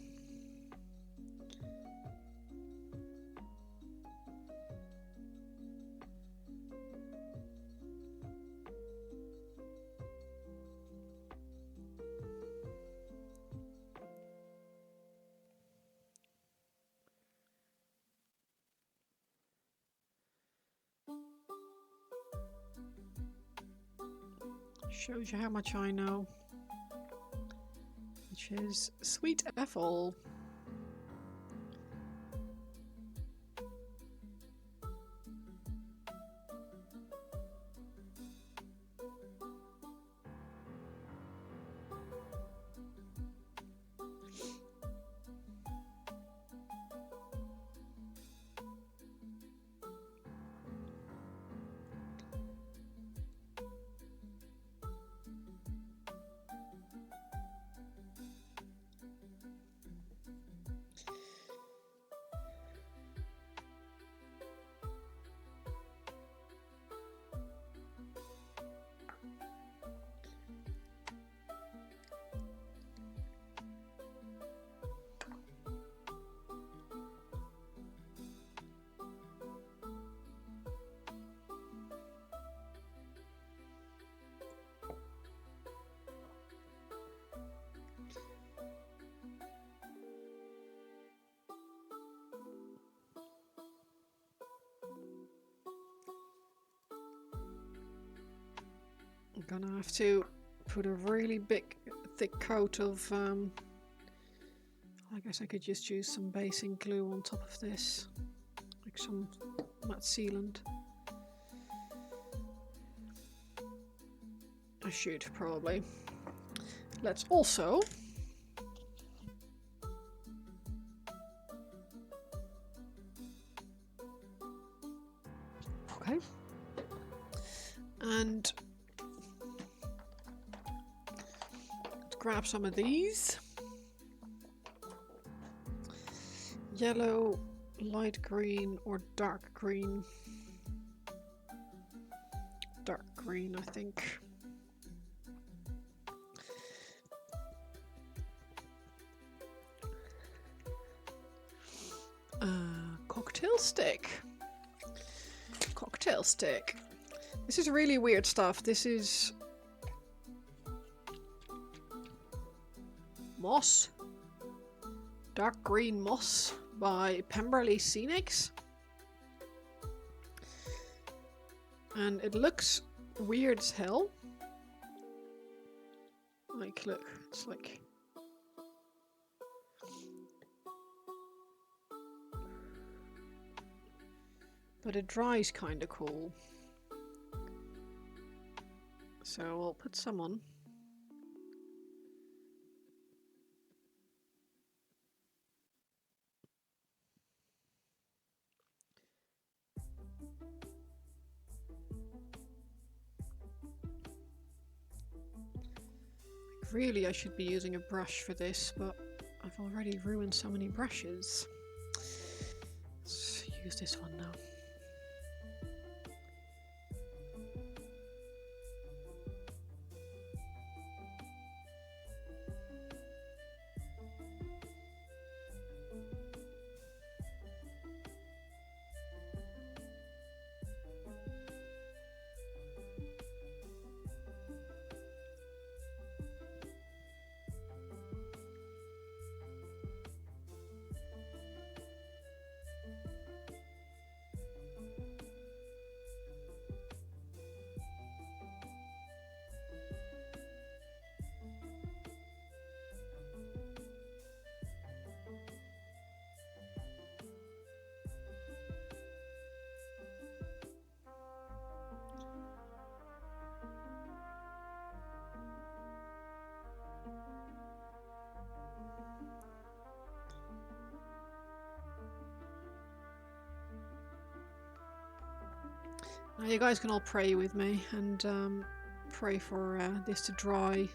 Shows you how much I know. Which is Sweet Ethel. I'm gonna have to put a really big, thick coat of, I guess I could just use some basing glue on top of this. Like some matte sealant. I should, probably. Let's also... Okay. And... let's grab some of these. Yellow, light green, or dark green. Dark green, I think. Cocktail stick. Cocktail stick. This is really weird stuff. This is... moss. Dark green moss by Pemberley Scenics. And it looks weird as hell. like, look, it's like... But it dries kind of cool. So I'll put some on. Really, I should be using a brush for this, but I've already ruined so many brushes. Let's use this one now. Now you guys can all pray with me and pray for this to dry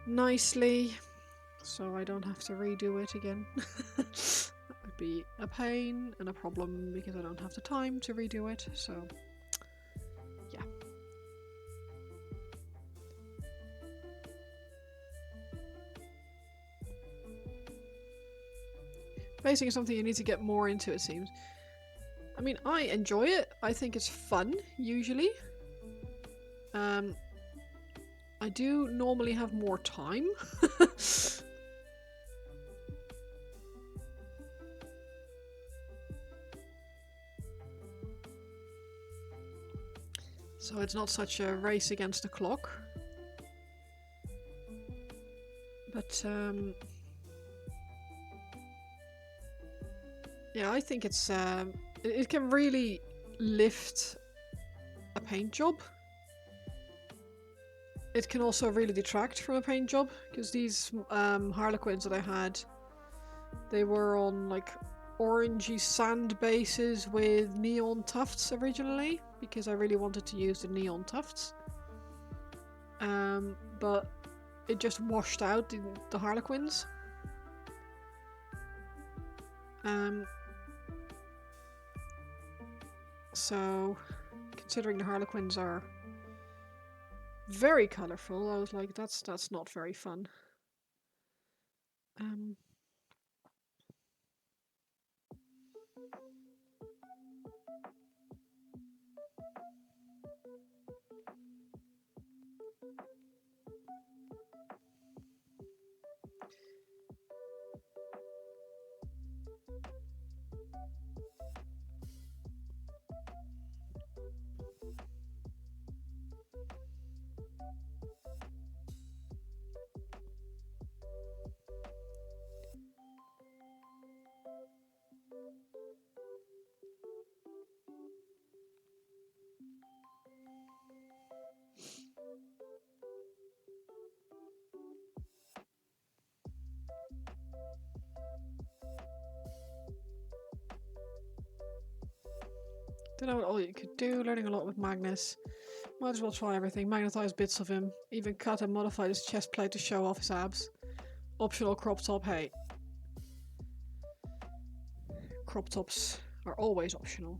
nicely so I don't have to redo it again. That would be a pain and a problem because I don't have the time to redo it, so yeah. Basing is something you need to get more into, it seems. I mean, I enjoy it. I think it's fun, usually. I do normally have more time. So it's not such a race against the clock. But, yeah, I think it's, it can really lift a paint job. It can also really detract from a paint job, because these Harlequins that I had, they were on like orangey sand bases with neon tufts originally, because I really wanted to use the neon tufts. But it just washed out the Harlequins. So, considering the Harlequins are very colourful, I was like, that's not very fun. Don't know what all you could do, learning a lot with Magnus. Might as well try everything. Magnetize bits of him. Even cut and modify his chest plate to show off his abs. Optional crop top, hey. Crop tops are always optional.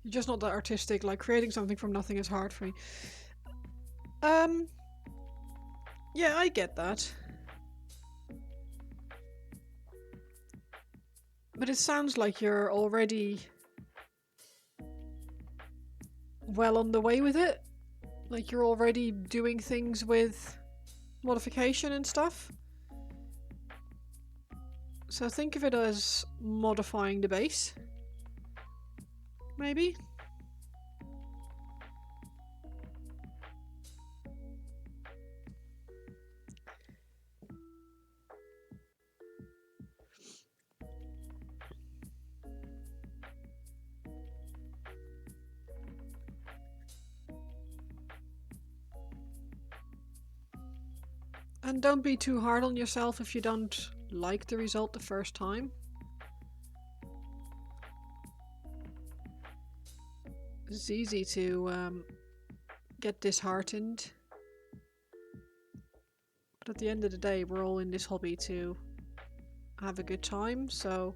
You're just not that artistic. Like, creating something from nothing is hard for me. Yeah, I get that. But it sounds like you're already well on the way with it. Like, you're already doing things with modification and stuff. So think of it as modifying the base. Maybe? And don't be too hard on yourself if you don't like the result the first time. It's easy to get disheartened. But at the end of the day, we're all in this hobby to have a good time, so...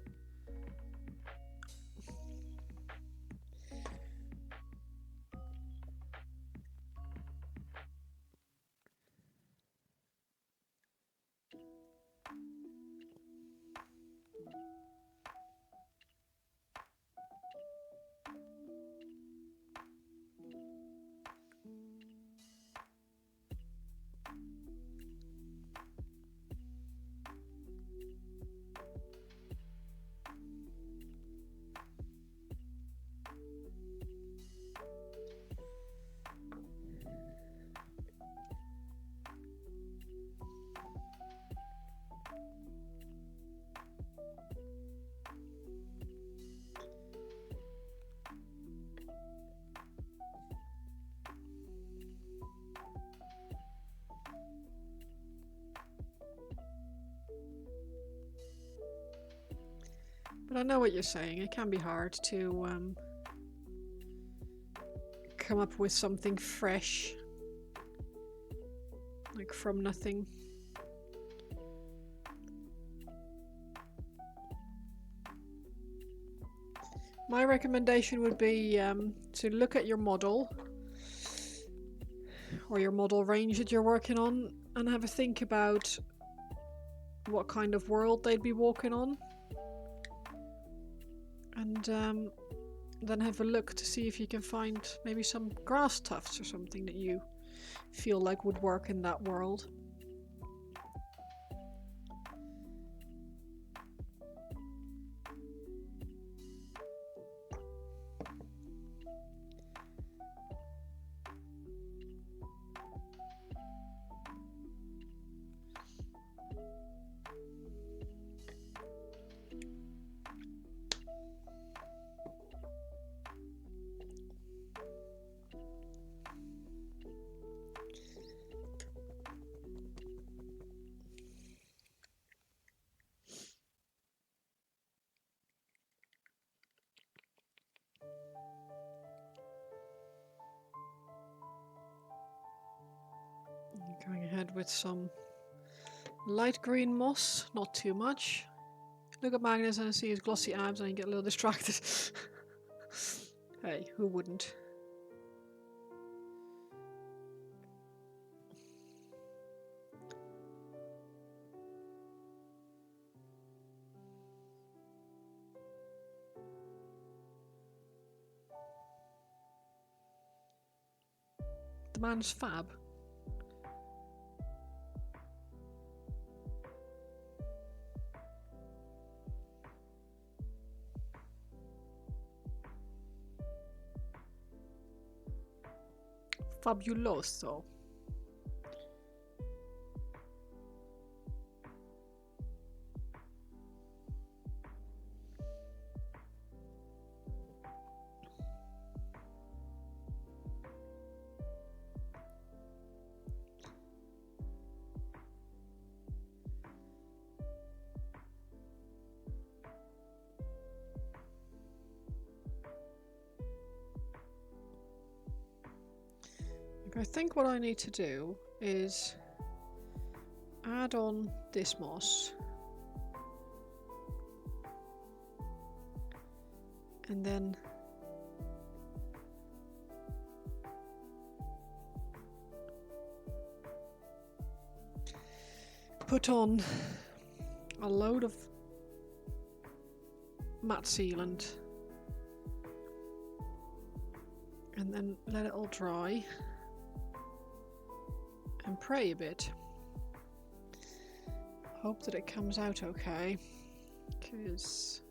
But I know what you're saying. It can be hard to come up with something fresh, like from nothing. My recommendation would be to look at your model or your model range that you're working on and have a think about what kind of world they'd be walking on. And then have a look to see if you can find maybe some grass tufts or something that you feel like would work in that world. Going ahead with some light green moss, not too much. Look at Magnus and see his glossy abs and you get a little distracted. Hey, who wouldn't? The man's fab. Fabuloso. I think what I need to do is add on this moss and then put on a load of matte sealant and then let it all dry and pray a bit. Hope that it comes out okay, because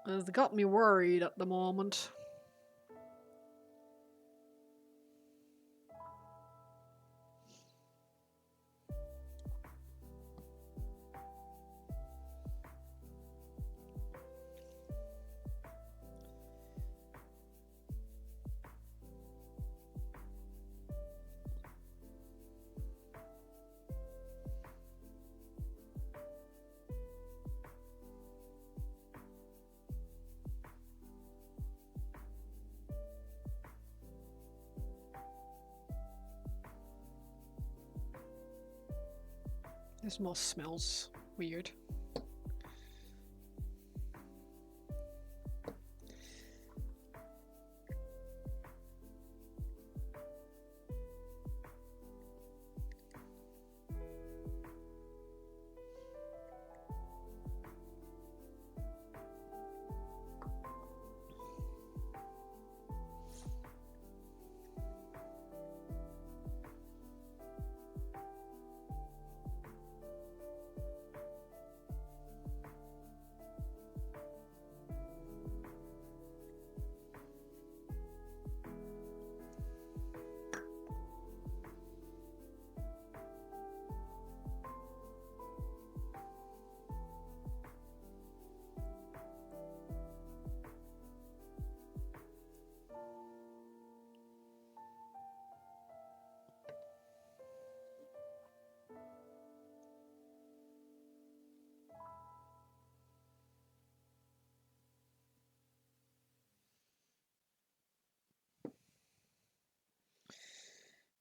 it's got me worried at the moment. This moss smells weird.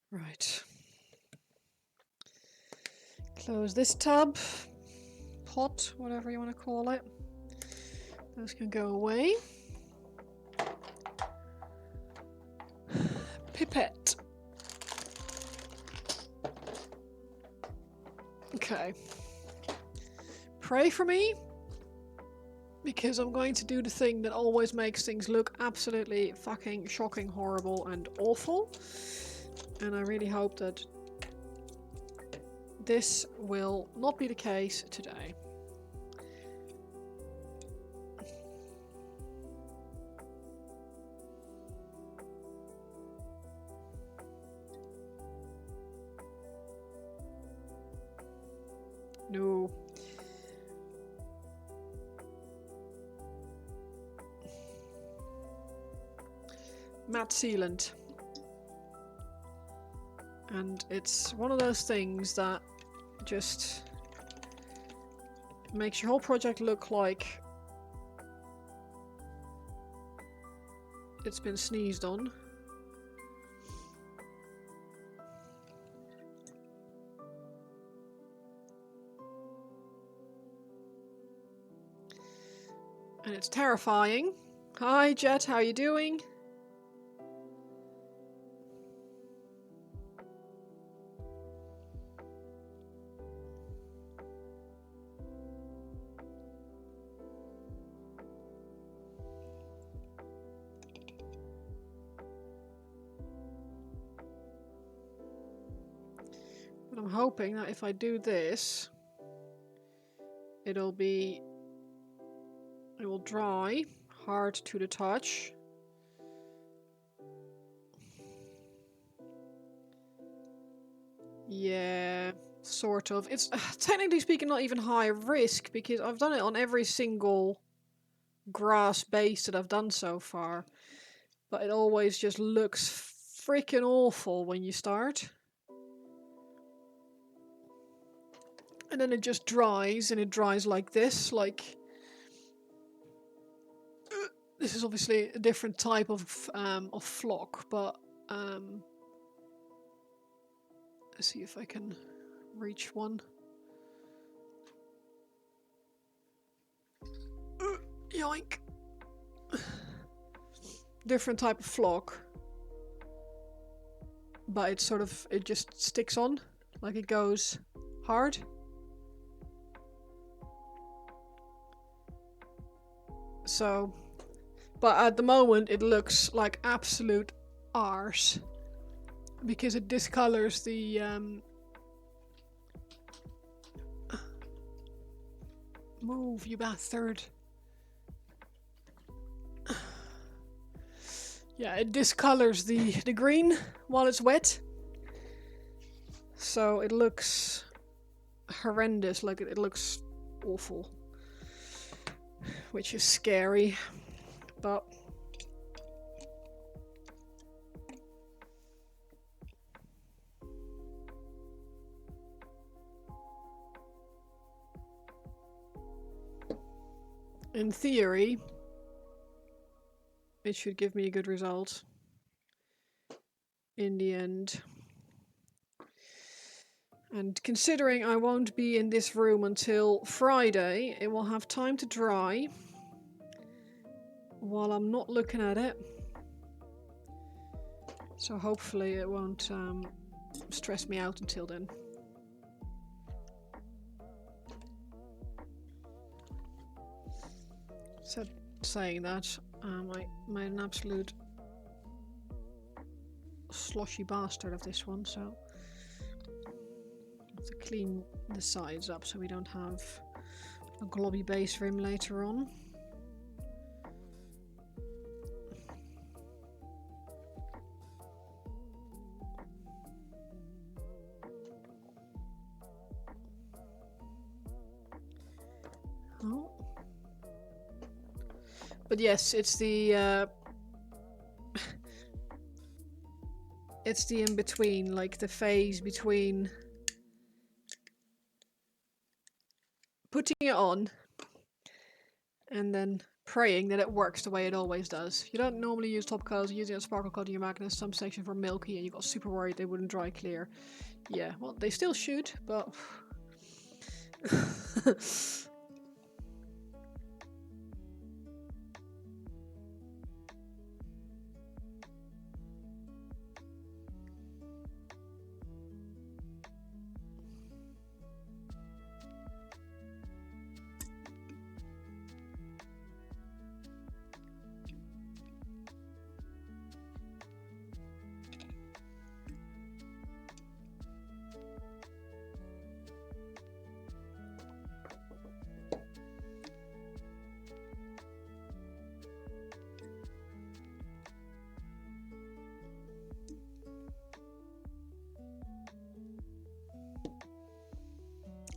Right. Close this tub, pot, whatever you want to call it. Those can go away. Pipette. Okay. Pray for me, because I'm going to do the thing that always makes things look absolutely fucking shocking, horrible, and awful. And I really hope that this will not be the case today. No. Matte sealant. And it's one of those things that just makes your whole project look like it's been sneezed on. And it's terrifying. Hi Jet, how you doing? But I'm hoping that if I do this, it will dry, hard to the touch. Yeah, sort of. It's technically speaking not even high risk, because I've done it on every single grass base that I've done so far. But it always just looks freaking awful when you start. And then it just dries, and it dries like this, like... This is obviously a different type of flock, but let's see if I can reach one. Yoink! Different type of flock, but it's sort of, it just sticks on, like it goes hard. So, but at the moment it looks like absolute arse because it discolors the move, you bastard. Yeah, it discolors the green while it's wet. So it looks horrendous, like it looks awful. Which is scary, but in theory, it should give me a good result in the end. And considering I won't be in this room until Friday, it will have time to dry while I'm not looking at it. So hopefully it won't stress me out until then. So saying that, I made an absolute sloshy bastard of this one, so I have to clean the sides up so we don't have a globby base rim later on. Oh. But yes, it's the it's the in-between, like the phase between putting it on and then praying that it works the way it always does. You don't normally use top coats, you're using a sparkle coating your magnets, some sections were milky and you got super worried they wouldn't dry clear. Yeah, well, they still should, but...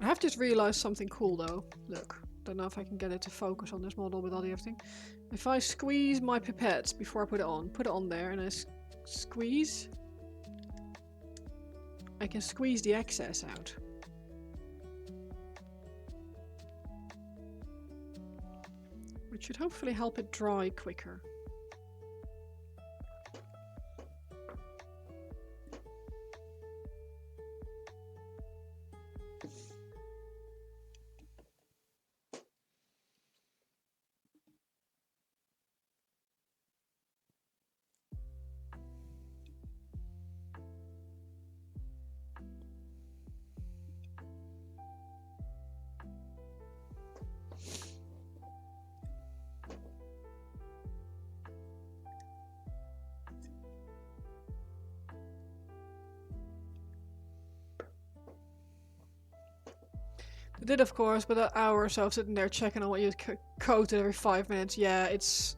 I have just realized something cool though. Look, don't know if I can get it to focus on this model with all the everything. If I squeeze my pipette before I put it on there and I squeeze, I can squeeze the excess out. Which should hopefully help it dry quicker. I did, of course, but an hour or so of sitting there checking on what you coated every 5 minutes. Yeah, it's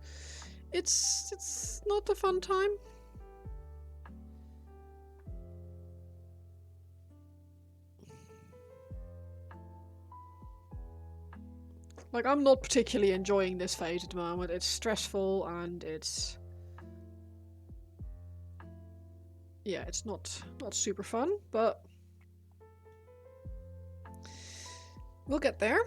not a fun time. Like, I'm not particularly enjoying this phase at the moment. It's stressful and it's... yeah, it's not super fun, but... we'll get there.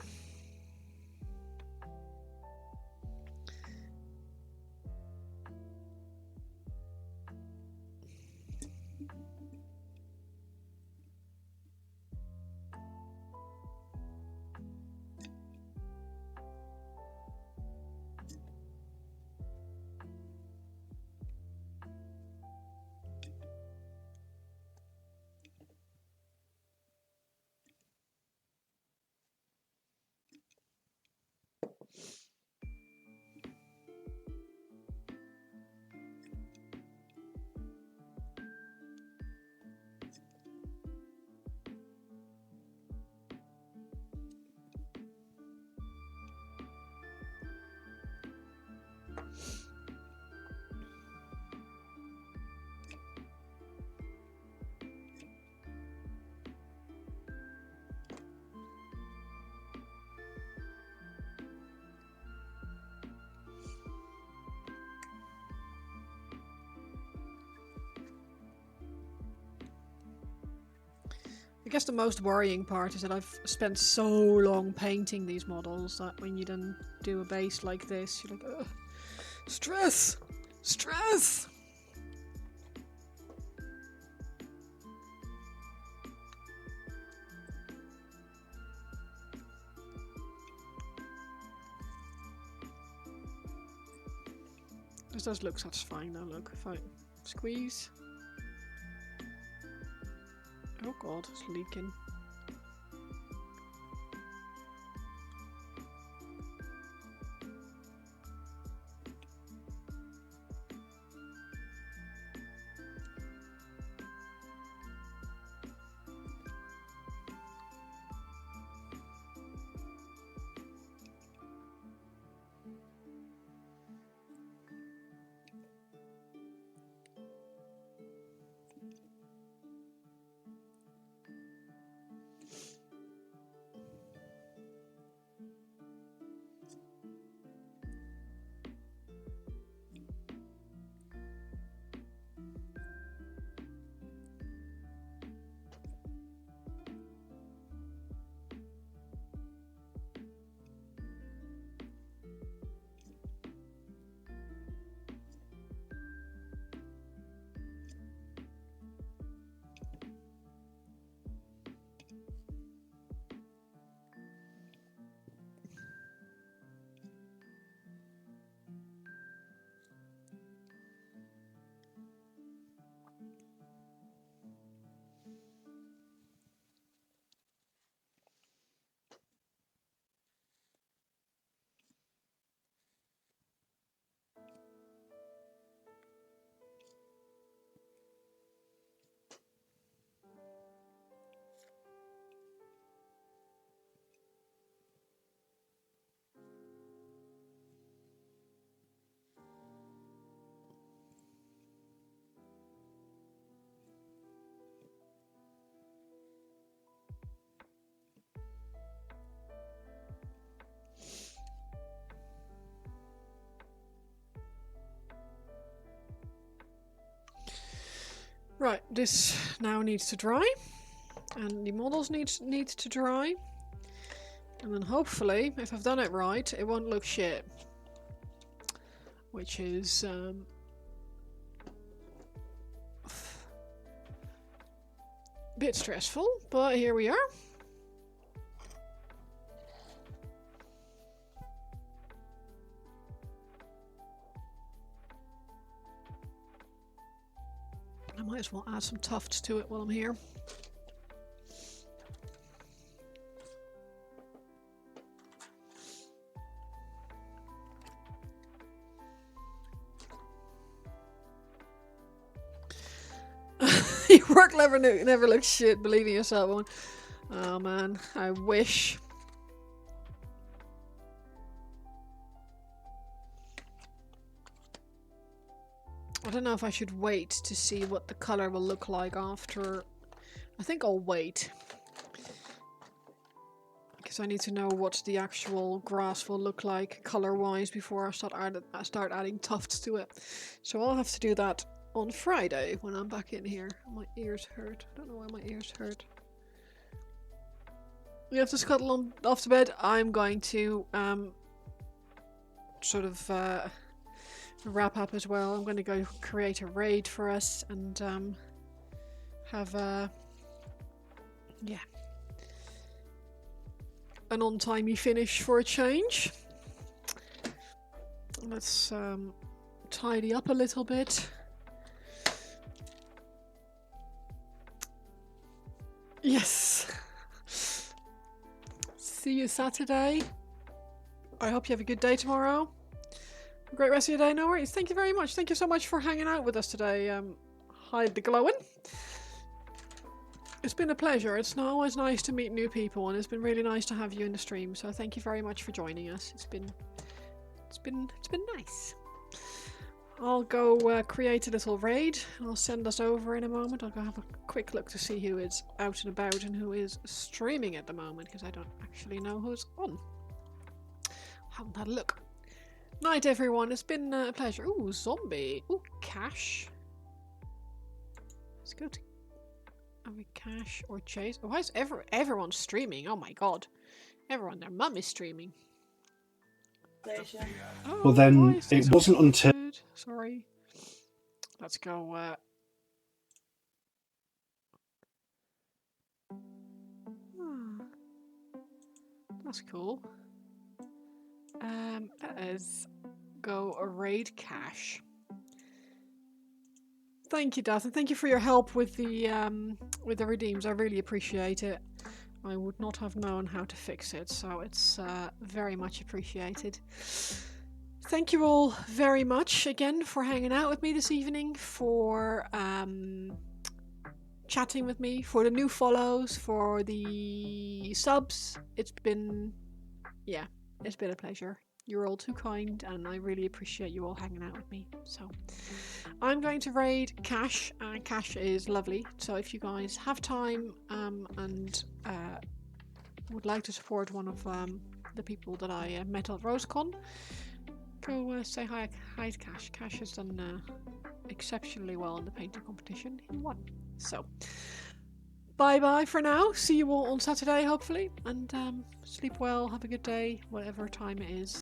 I guess the most worrying part is that I've spent so long painting these models that when you then do a base like this, you're like, ugh, stress! Stress! This does look satisfying now, look. If I squeeze. Oh god, it's leaking. Right, this now needs to dry, and the models need to dry, and then hopefully, if I've done it right, it won't look shit. Which is a bit stressful, but here we are. I might as well add some tufts to it while I'm here. Your work never looks shit, believe in yourself, one. Oh man, I wish. I don't know if I should wait to see what the color will look like after. I think I'll wait. Because I need to know what the actual grass will look like color-wise before I start adding tufts to it. So I'll have to do that on Friday when I'm back in here. My ears hurt. I don't know why my ears hurt. You have to scuttle off to bed. I'm going to sort of wrap up as well. I'm going to go create a raid for us and have a an on-timey finish for a change. Let's tidy up a little bit. Yes. See you Saturday. I hope you have a good day tomorrow. A great rest of your day, no worries. Thank you very much. Thank you so much for hanging out with us today. Hide the glowing. It's been a pleasure. It's always nice to meet new people, and it's been really nice to have you in the stream. So thank you very much for joining us. It's been nice. I'll go create a little raid. I'll send us over in a moment. I'll go have a quick look to see who is out and about and who is streaming at the moment, because I don't actually know who's on. Haven't had a look. Night, everyone. It's been a pleasure. Ooh, zombie. Ooh, cash. Let's go to cash or chase. Why is everyone streaming? Oh my god. Everyone, their mum is streaming. Oh, Well, then why is this it wasn't until. awkward? Sorry. Let's go. That's cool. Let's go raid cash. Thank you, Dath, and thank you for your help with the redeems. I really appreciate it. I would not have known how to fix it, so it's very much appreciated. Thank you all very much again for hanging out with me this evening, for chatting with me, for the new follows, for the subs. It's been a pleasure. You're all too kind, and I really appreciate you all hanging out with me. So, I'm going to raid Cash, and Cash is lovely. So if you guys have time and would like to support one of the people that I met at RoseCon, go say hi to Cash. Cash has done exceptionally well in the painting competition. He won. So, bye for now. See you all on Saturday, hopefully. And sleep well, have a good day, whatever time it is.